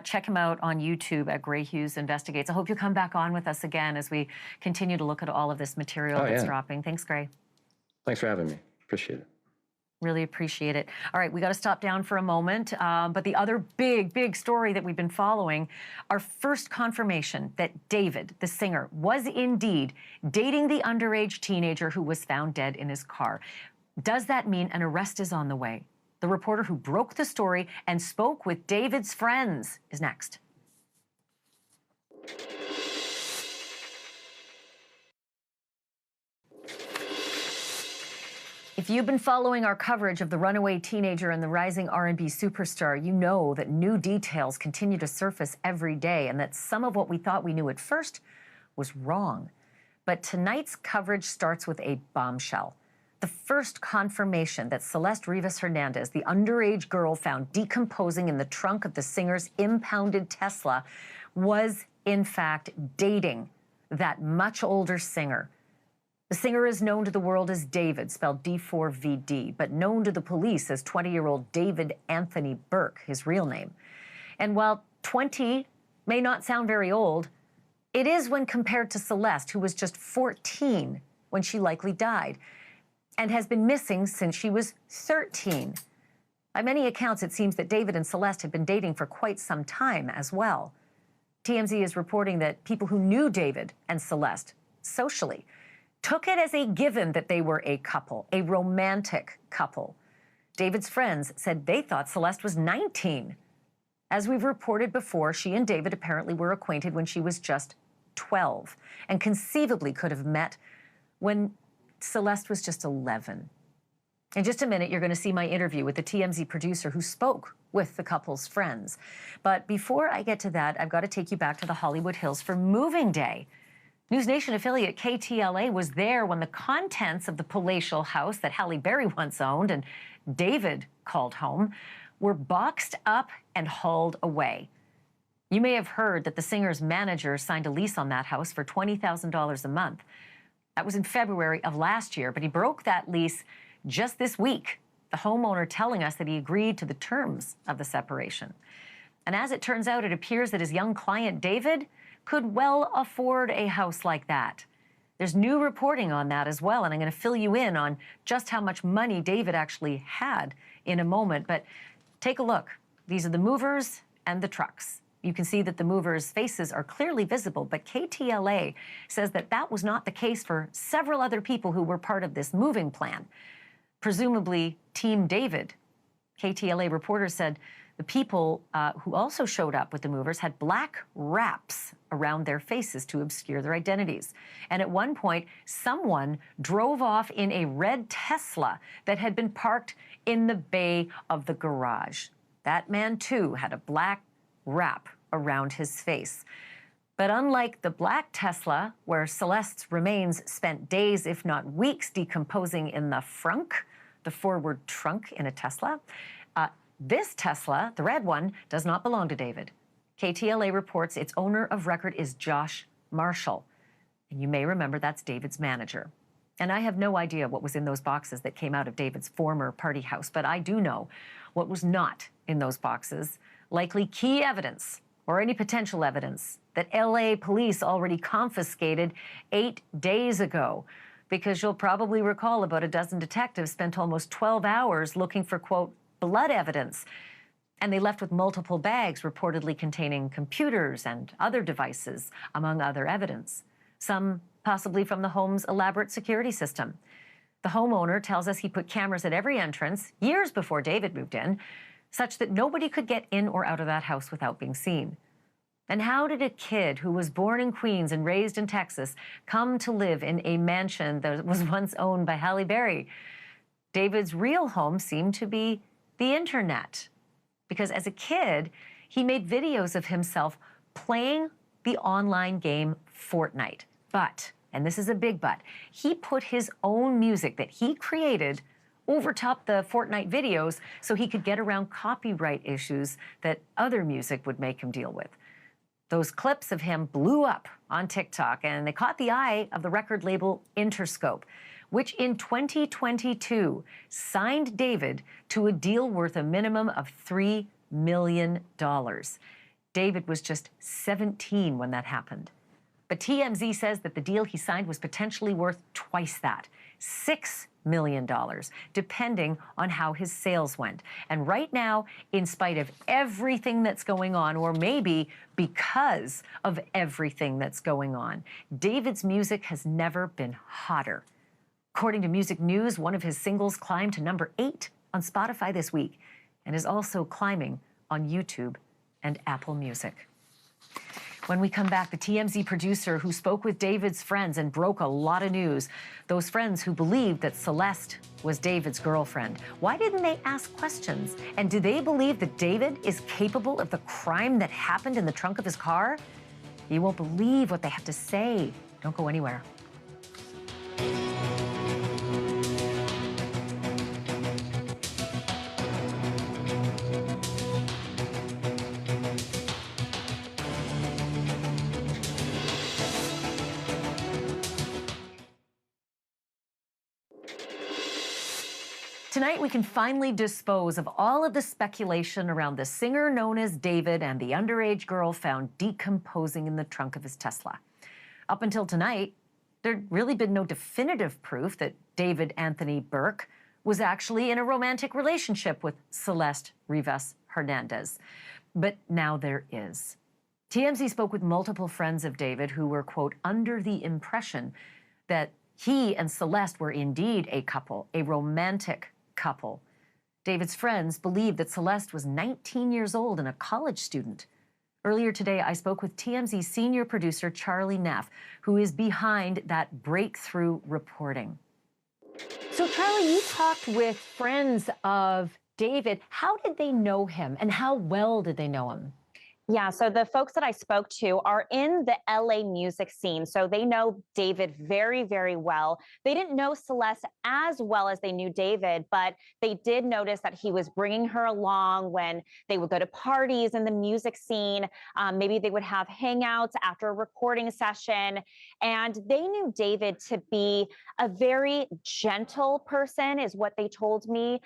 Check him out on YouTube at Gray Hughes Investigates. I hope you come back on with us again as we continue to look at all of this material that's dropping. Thanks, Gray. Thanks for having me. Appreciate it. Really appreciate it. All right, we got to stop down for a moment. But the other big story that we've been following, our first confirmation that David, the singer, was indeed dating the underage teenager who was found dead in his car. Does that mean an arrest is on the way? The reporter who broke the story and spoke with David's friends is next. If you've been following our coverage of the runaway teenager and the rising R&B superstar, you know that new details continue to surface every day and that some of what we thought we knew at first was wrong. But tonight's coverage starts with a bombshell. The first confirmation that Celeste Rivas Hernandez, the underage girl found decomposing in the trunk of the singer's impounded Tesla, was in fact dating that much older singer. The singer is known to the world as David, spelled D4VD, but known to the police as 20-year-old David Anthony Burke, his real name. And while 20 may not sound very old, It is when compared to Celeste, who was just 14 when she likely died and has been missing since she was 13. By many accounts, it seems that David and Celeste had been dating for quite some time as well. TMZ is reporting that people who knew David and Celeste socially took it as a given that they were a couple, a romantic couple. David's friends said they thought Celeste was 19. As we've reported before, she and David apparently were acquainted when she was just 12 and conceivably could have met when Celeste was just 11. In just a minute, you're going to see my interview with the TMZ producer who spoke with the couple's friends. But before I get to that, I've got to take you back to the Hollywood Hills for moving day. NewsNation affiliate KTLA was there when the contents of the palatial house that Halle Berry once owned and David called home were boxed up and hauled away. You may have heard that the singer's manager signed a lease on that house for $20,000 a month. That was in February of last year, but he broke that lease just this week, the homeowner telling us that he agreed to the terms of the separation. And as it turns out, it appears that his young client, David, could well afford a house like that. There's new reporting on that as well, and I'm going to fill you in on just how much money David actually had in a moment. But take a look. These are the movers and the trucks. You can see that the movers' faces are clearly visible, but KTLA says that that was not the case for several other people who were part of this moving plan. Presumably Team David. KTLA reporters said the people who also showed up with the movers had black wraps around their faces to obscure their identities. And at one point, someone drove off in a red Tesla that had been parked in the bay of the garage. That man, too, had a black wrap around his face. But unlike the black Tesla, where Celeste's remains spent days, if not weeks, decomposing in the frunk, the forward trunk in a Tesla, this Tesla, the red one, does not belong to David. KTLA reports its owner of record is Josh Marshall. And you may remember that's David's manager. And I have no idea what was in those boxes that came out of David's former party house, but I do know what was not in those boxes, likely key evidence or any potential evidence that LA police already confiscated 8 days ago. Because you'll probably recall about a dozen detectives spent almost 12 hours looking for, quote, blood evidence. And they left with multiple bags reportedly containing computers and other devices, among other evidence. Some possibly from the home's elaborate security system. The homeowner tells us he put cameras at every entrance years before David moved in, such that nobody could get in or out of that house without being seen. And how did a kid who was born in Queens and raised in Texas come to live in a mansion that was once owned by Halle Berry? David's real home seemed to be the internet, because as a kid, he made videos of himself playing the online game Fortnite. But, and this is a big but, he put his own music that he created over top the Fortnite videos so he could get around copyright issues that other music would make him deal with. Those clips of him blew up on TikTok, and they caught the eye of the record label Interscope, which in 2022 signed David to a deal worth a minimum of $3 million. David was just 17 when that happened. But TMZ says that the deal he signed was potentially worth twice that, $6 million, depending on how his sales went. And right now, in spite of everything that's going on, or maybe because of everything that's going on, David's music has never been hotter. According to Music News, one of his singles climbed to number 8 on Spotify this week and is also climbing on YouTube and Apple Music. When we come back, the TMZ producer who spoke with David's friends and broke a lot of news, those friends who believed that Celeste was David's girlfriend. Why didn't they ask questions? And do they believe that David is capable of the crime that happened in the trunk of his car? You won't believe what they have to say. Don't go anywhere. Tonight, we can finally dispose of all of the speculation around the singer known as David and the underage girl found decomposing in the trunk of his Tesla. Up until tonight, there'd really been no definitive proof that David Anthony Burke was actually in a romantic relationship with Celeste Rivas Hernandez. But now there is. TMZ spoke with multiple friends of David who were, quote, under the impression that he and Celeste were indeed a couple, a romantic couple. David's friends believe that Celeste was 19 years old and a college student. Earlier today, I spoke with TMZ senior producer Charlie Neff, who is behind that breakthrough reporting. So, Charlie, you talked with friends of David. How did they know him, and how well did they know him? Yeah, so the folks that I spoke to are in the LA music scene, so they know David very, very well. They didn't know Celeste as well as they knew David, but they did notice that he was bringing her along when they would go to parties in the music scene. Maybe they would have hangouts after a recording session, and they knew David to be a very gentle person, is what they told me.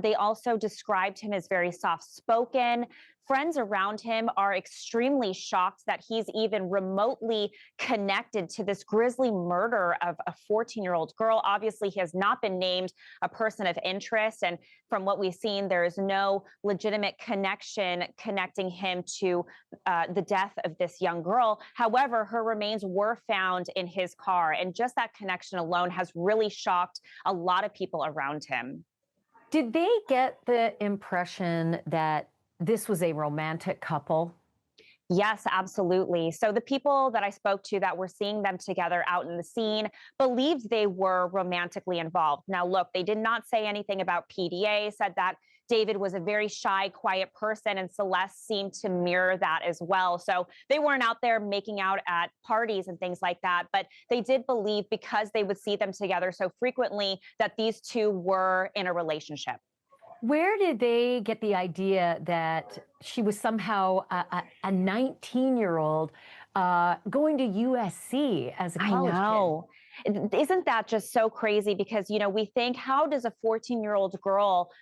They also described him as very soft-spoken. Friends around him are extremely shocked that he's even remotely connected to this grisly murder of a 14-year-old girl. Obviously, he has not been named a person of interest. And from what we've seen, there is no legitimate connection connecting him to the death of this young girl. However, her remains were found in his car. And just that connection alone has really shocked a lot of people around him. Did they get the impression that this was a romantic couple? Yes, absolutely. So the people that I spoke to that were seeing them together out in the scene believed they were romantically involved. Now, look, they did not say anything about PDA, said that David was a very shy, quiet person, and Celeste seemed to mirror that as well. So they weren't out there making out at parties and things like that, but they did believe, because they would see them together so frequently, that these two were in a relationship. Where did they get the idea that she was somehow a 19-year-old going to USC as a college kid? I know. Isn't that just so crazy? Because, you know, we think, how does a 14-year-old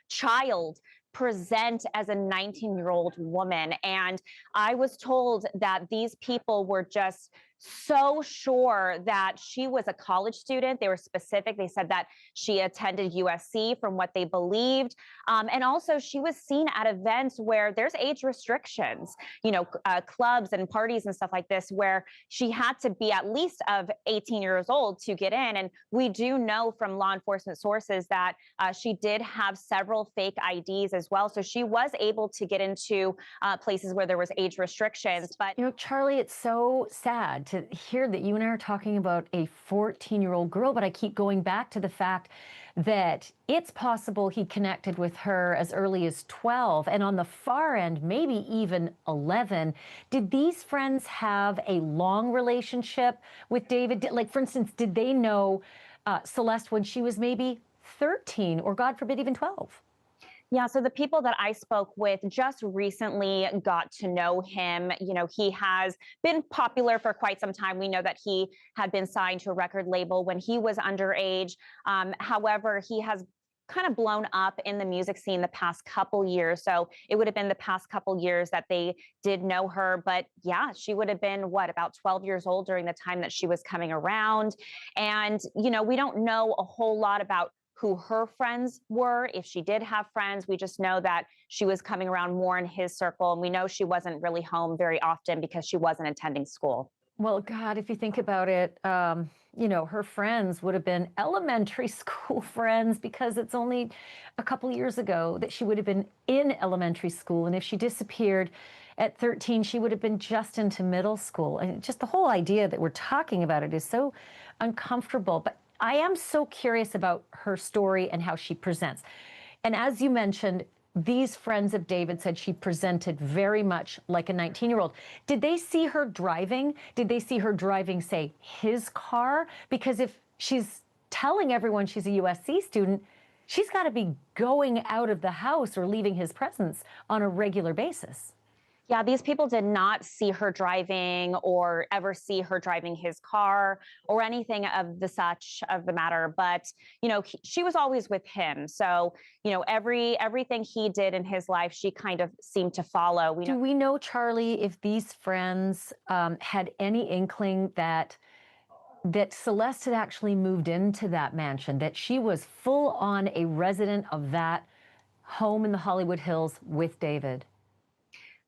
child present as a 19-year-old woman? And I was told that these people were just so sure that she was a college student. They were specific. They said that she attended USC from what they believed. And also she was seen at events where there's age restrictions, you know, clubs and parties and stuff like this, where she had to be at least of 18 years old to get in. And we do know from law enforcement sources that she did have several fake IDs as well. So she was able to get into places where there was age restrictions. But, you know, Charlie, it's so sad to hear that you and I are talking about a 14-year-old girl, but I keep going back to the fact that it's possible he connected with her as early as 12, and on the far end, maybe even 11. Did these friends have a long relationship with David? Like, for instance, did they know Celeste when she was maybe 13 or, God forbid, even 12? Yeah, so the people that I spoke with just recently got to know him. You know, he has been popular for quite some time. We know that he had been signed to a record label when he was underage. However, he has kind of blown up in the music scene the past couple years. So it would have been the past couple years that they did know her. But yeah, she would have been, what, about 12 years old during the time that she was coming around. And, you know, we don't know a whole lot about who her friends were, if she did have friends. We just know that she was coming around more in his circle. And we know she wasn't really home very often because she wasn't attending school. Well, God, if you think about it, you know, her friends would have been elementary school friends, because it's only a couple years ago that she would have been in elementary school. And if she disappeared at 13, she would have been just into middle school. And just the whole idea that we're talking about it is so uncomfortable. But I am so curious about her story and how she presents. And as you mentioned, these friends of David said she presented very much like a 19-year-old. Did they see her driving? Did they see her driving, say, his car? Because if she's telling everyone she's a USC student, she's got to be going out of the house or leaving his presence on a regular basis. Yeah, these people did not see her driving or ever see her driving his car or anything of the such of the matter. But, she was always with him. So, everything he did in his life, she kind of seemed to follow. Do we know, Charlie, if these friends had any inkling that Celeste had actually moved into that mansion, that she was full on a resident of that home in the Hollywood Hills with David?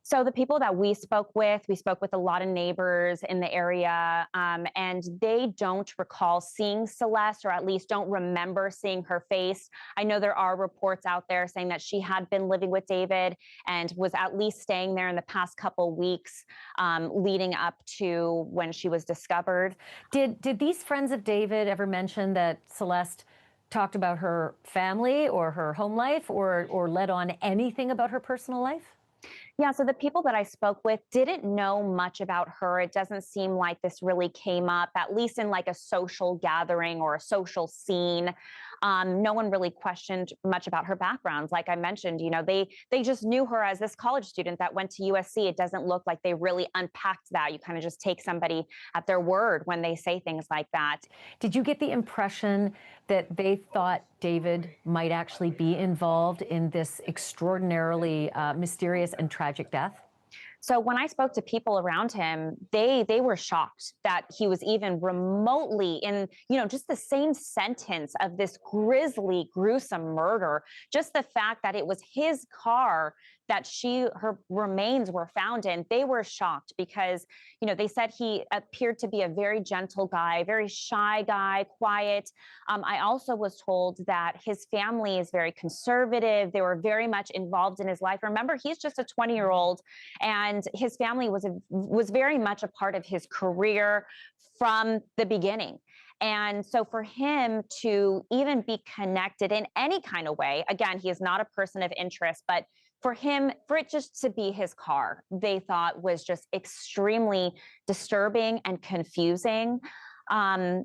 So the people that we spoke with a lot of neighbors in the area, and they don't recall seeing Celeste, or at least don't remember seeing her face. I know there are reports out there saying that she had been living with David and was at least staying there in the past couple weeks, leading up to when she was discovered. Did these friends of David ever mention that Celeste talked about her family or her home life, or let on anything about her personal life? Yeah, so the people that I spoke with didn't know much about her. It doesn't seem like this really came up, at least in like a social gathering or a social scene. No one really questioned much about her background. Like I mentioned, they just knew her as this college student that went to USC. It doesn't look like they really unpacked that. You kind of just take somebody at their word when they say things like that. Did you get the impression that they thought David might actually be involved in this extraordinarily mysterious and tragic death? So when I spoke to people around him, they were shocked that he was even remotely in, just the same sentence of this grisly, gruesome murder. Just the fact that it was his car that her remains were found in, they were shocked because, they said he appeared to be a very gentle guy, very shy guy, quiet. I also was told that his family is very conservative. They were very much involved in his life. Remember, he's just a 20-year-old, and his family was very much a part of his career from the beginning. And so for him to even be connected in any kind of way, again, he is not a person of interest, but for it just to be his car, they thought was just extremely disturbing and confusing. And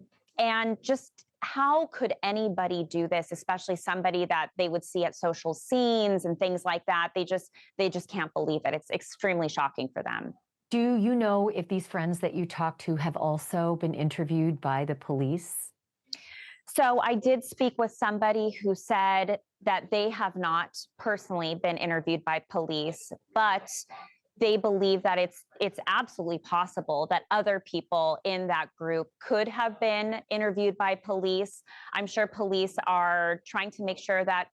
just how could anybody do this, especially somebody that they would see at social scenes and things like that? They just can't believe it. It's extremely shocking for them. Do you know if these friends that you talked to have also been interviewed by the police? So I did speak with somebody who said that they have not personally been interviewed by police, but they believe that it's absolutely possible that other people in that group could have been interviewed by police. I'm sure police are trying to make sure that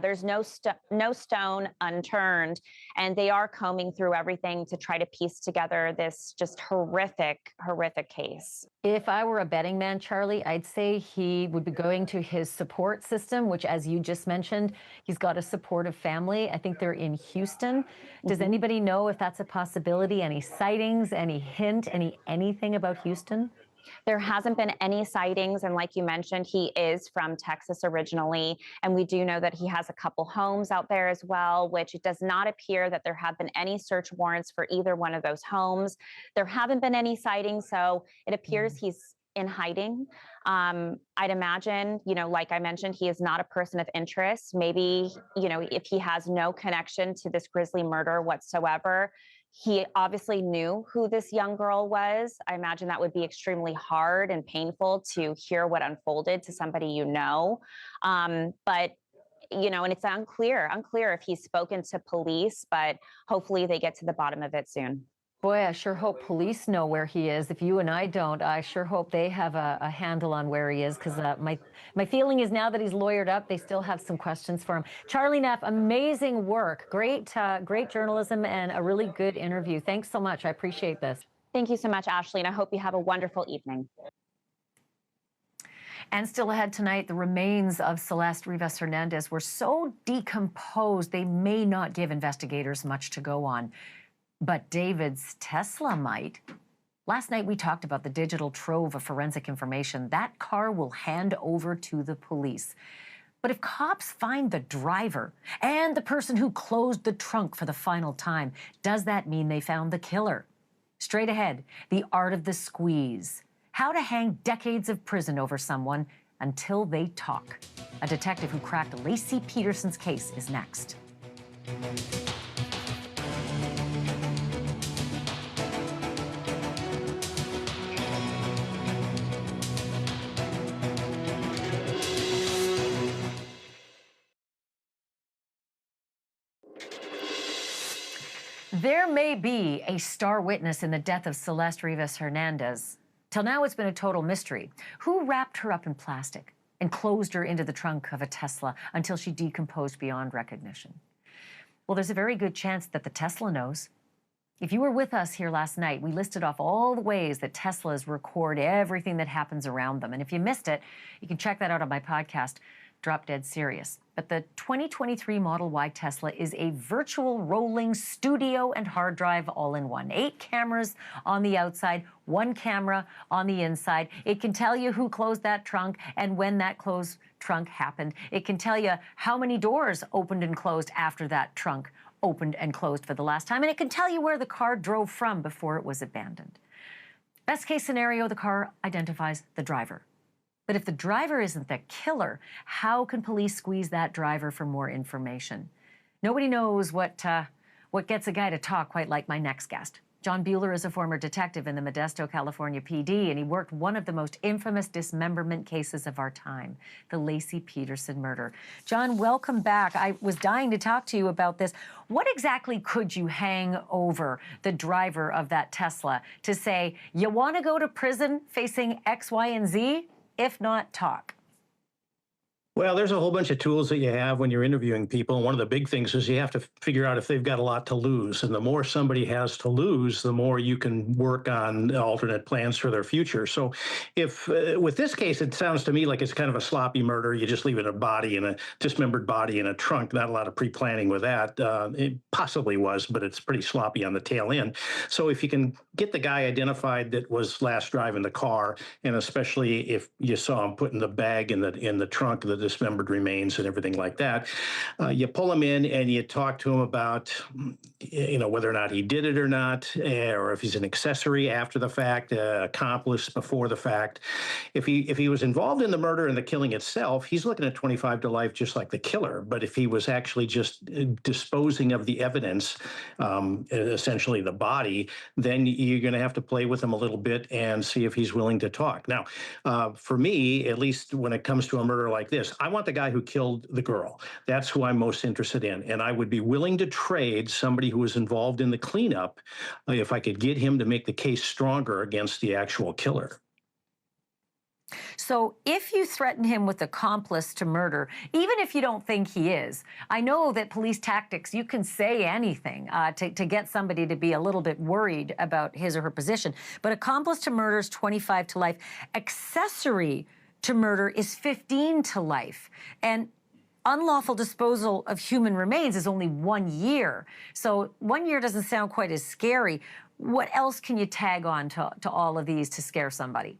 there's no stone unturned, and they are combing through everything to try to piece together this just horrific case. If I were a betting man, Charlie, I'd say he would be going to his support system, which, as you just mentioned, he's got a supportive family. I think they're in Houston. Does anybody know if that's a possibility? Any sightings, any hint, anything about Houston? There hasn't been any sightings, and like you mentioned, he is from Texas originally, and we do know that he has a couple homes out there as well, which it does not appear that there have been any search warrants for either one of those homes. There haven't been any sightings, so it appears he's in hiding. I'd imagine, like I mentioned, he is not a person of interest. Maybe, if he has no connection to this grisly murder whatsoever, he obviously knew who this young girl was. I imagine that would be extremely hard and painful to hear what unfolded to somebody but and it's unclear if he's spoken to police, but hopefully they get to the bottom of it soon. Boy, I sure hope police know where he is. If you and I don't, I sure hope they have a handle on where he is, because my feeling is now that he's lawyered up, they still have some questions for him. Charlie Neff, amazing work. Great journalism and a really good interview. Thanks so much. I appreciate this. Thank you so much, Ashley, and I hope you have a wonderful evening. And still ahead tonight, the remains of Celeste Rivas Hernandez were so decomposed they may not give investigators much to go on. But David's Tesla might. Last night, we talked about the digital trove of forensic information that car will hand over to the police. But if cops find the driver and the person who closed the trunk for the final time, does that mean they found the killer? Straight ahead, the art of the squeeze. How to hang decades of prison over someone until they talk. A detective who cracked Lacey Peterson's case is next. There may be a star witness in the death of Celeste Rivas Hernandez. Till now, it's been a total mystery. Who wrapped her up in plastic and closed her into the trunk of a Tesla until she decomposed beyond recognition? Well, there's a very good chance that the Tesla knows. If you were with us here last night, we listed off all the ways that Teslas record everything that happens around them. And if you missed it, you can check that out on my podcast, Drop Dead Serious. But the 2023 Model Y Tesla is a virtual rolling studio and hard drive all-in-one. 8 cameras on the outside, 1 camera on the inside. It can tell you who closed that trunk and when that closed trunk happened. It can tell you how many doors opened and closed after that trunk opened and closed for the last time. And it can tell you where the car drove from before it was abandoned. Best case scenario, the car identifies the driver. But if the driver isn't the killer, how can police squeeze that driver for more information? Nobody knows what gets a guy to talk quite like my next guest. John Buehler is a former detective in the Modesto, California PD, and he worked one of the most infamous dismemberment cases of our time, the Laci Peterson murder. John, welcome back. I was dying to talk to you about this. What exactly could you hang over the driver of that Tesla to say, you want to go to prison facing X, Y, and Z? If not, talk. Well, there's a whole bunch of tools that you have when you're interviewing people. And one of the big things is you have to figure out if they've got a lot to lose. And the more somebody has to lose, the more you can work on alternate plans for their future. So if with this case, it sounds to me like it's kind of a sloppy murder. You just leave it a dismembered body in a trunk. Not a lot of pre-planning with that. It possibly was, but it's pretty sloppy on the tail end. So if you can get the guy identified that was last driving the car, and especially if you saw him putting the bag in the trunk of the dismembered remains and everything like that, you pull him in and you talk to him about, whether or not he did it or not, or if he's an accessory after the fact, accomplice before the fact. If he was involved in the murder and the killing itself, he's looking at 25 to life, just like the killer. But if he was actually just disposing of the evidence, essentially the body, then you're going to have to play with him a little bit and see if he's willing to talk. Now, for me, at least when it comes to a murder like this, I want the guy who killed the girl. That's who I'm most interested in. And I would be willing to trade somebody who was involved in the cleanup if I could get him to make the case stronger against the actual killer. So if you threaten him with accomplice to murder, even if you don't think he is, I know that police tactics, you can say anything to get somebody to be a little bit worried about his or her position. But accomplice to murder is 25 to life. Accessory to murder is 15 to life. And unlawful disposal of human remains is only 1 year. So 1 year doesn't sound quite as scary. What else can you tag on to all of these to scare somebody?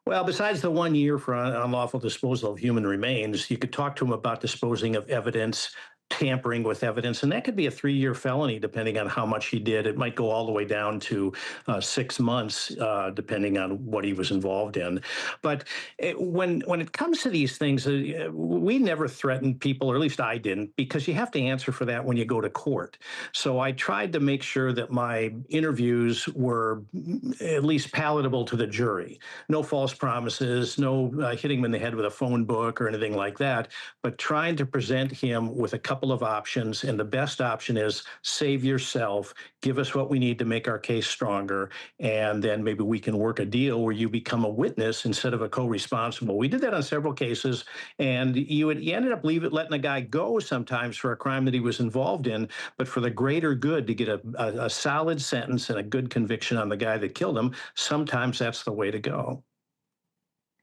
Well, besides the 1 year for unlawful disposal of human remains, you could talk to him about disposing of evidence, tampering with evidence, and that could be a 3-year felony depending on how much he did. It might go all the way down to 6 months, depending on what he was involved in. But when it comes to these things, we never threatened people, or at least I didn't, because you have to answer for that when you go to court. So I tried to make sure that my interviews were at least palatable to the jury. No false promises, no hitting him in the head with a phone book or anything like that, but trying to present him with a couple of options, and the best option is save yourself, give us what we need to make our case stronger, and then maybe we can work a deal where you become a witness instead of a co-responsible. We did that on several cases, and you ended up letting a guy go sometimes for a crime that he was involved in, but for the greater good, to get a solid sentence and a good conviction on the guy that killed him, sometimes that's the way to go.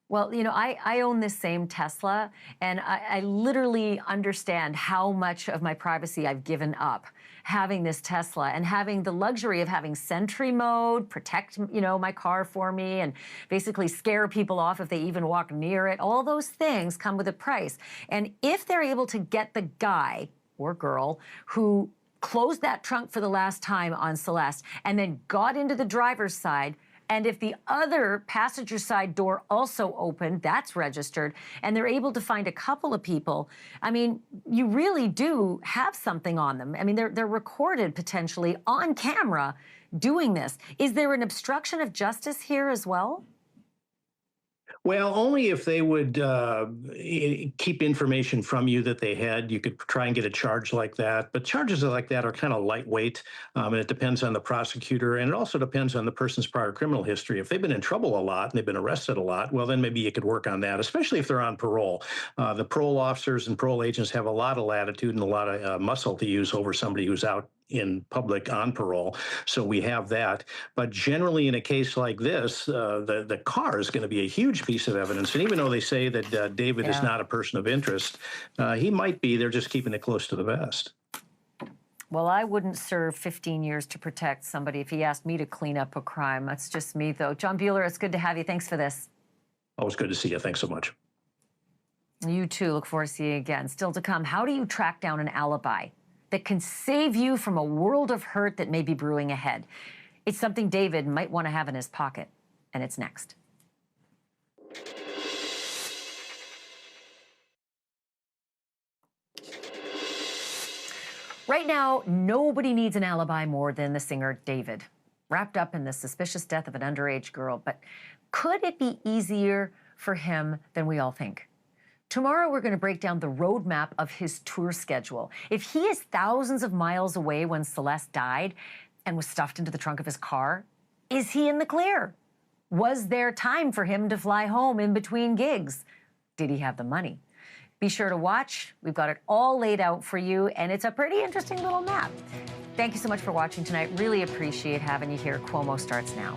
Well, I own this same Tesla, and I literally understand how much of my privacy I've given up having this Tesla and having the luxury of having Sentry mode, protect, my car for me, and basically scare people off if they even walk near it. All those things come with a price. And if they're able to get the guy or girl who closed that trunk for the last time on Celeste and then got into the driver's side, and if the other passenger side door also opened, that's registered, and they're able to find a couple of people, I mean, you really do have something on them. I mean, they're recorded potentially on camera doing this. Is there an obstruction of justice here as well? Well, only if they would keep information from you that they had. You could try and get a charge like that. But charges like that are kind of lightweight, and it depends on the prosecutor. And it also depends on the person's prior criminal history. If they've been in trouble a lot and they've been arrested a lot, well, then maybe you could work on that, especially if they're on parole. The parole officers and parole agents have a lot of latitude and a lot of muscle to use over somebody who's out in public on parole. So we have that. But generally, in a case like this, the car is going to be a huge piece of evidence. And even though they say that David is not a person of interest, he might be. They're just keeping it close to the vest. Well, I wouldn't serve 15 years to protect somebody if he asked me to clean up a crime. That's just me, though. John Buehler, it's good to have you. Thanks for this. Always good to see you. Thanks so much. You too. Look forward to seeing you again. Still to come, how do you track down an alibi that can save you from a world of hurt that may be brewing ahead? It's something David might want to have in his pocket, and it's next. Right now, nobody needs an alibi more than the singer David, wrapped up in the suspicious death of an underage girl. But could it be easier for him than we all think? Tomorrow, we're going to break down the roadmap of his tour schedule. If he is thousands of miles away when Celeste died and was stuffed into the trunk of his car, is he in the clear? Was there time for him to fly home in between gigs? Did he have the money? Be sure to watch. We've got it all laid out for you, and it's a pretty interesting little map. Thank you so much for watching tonight. Really appreciate having you here. Cuomo starts now.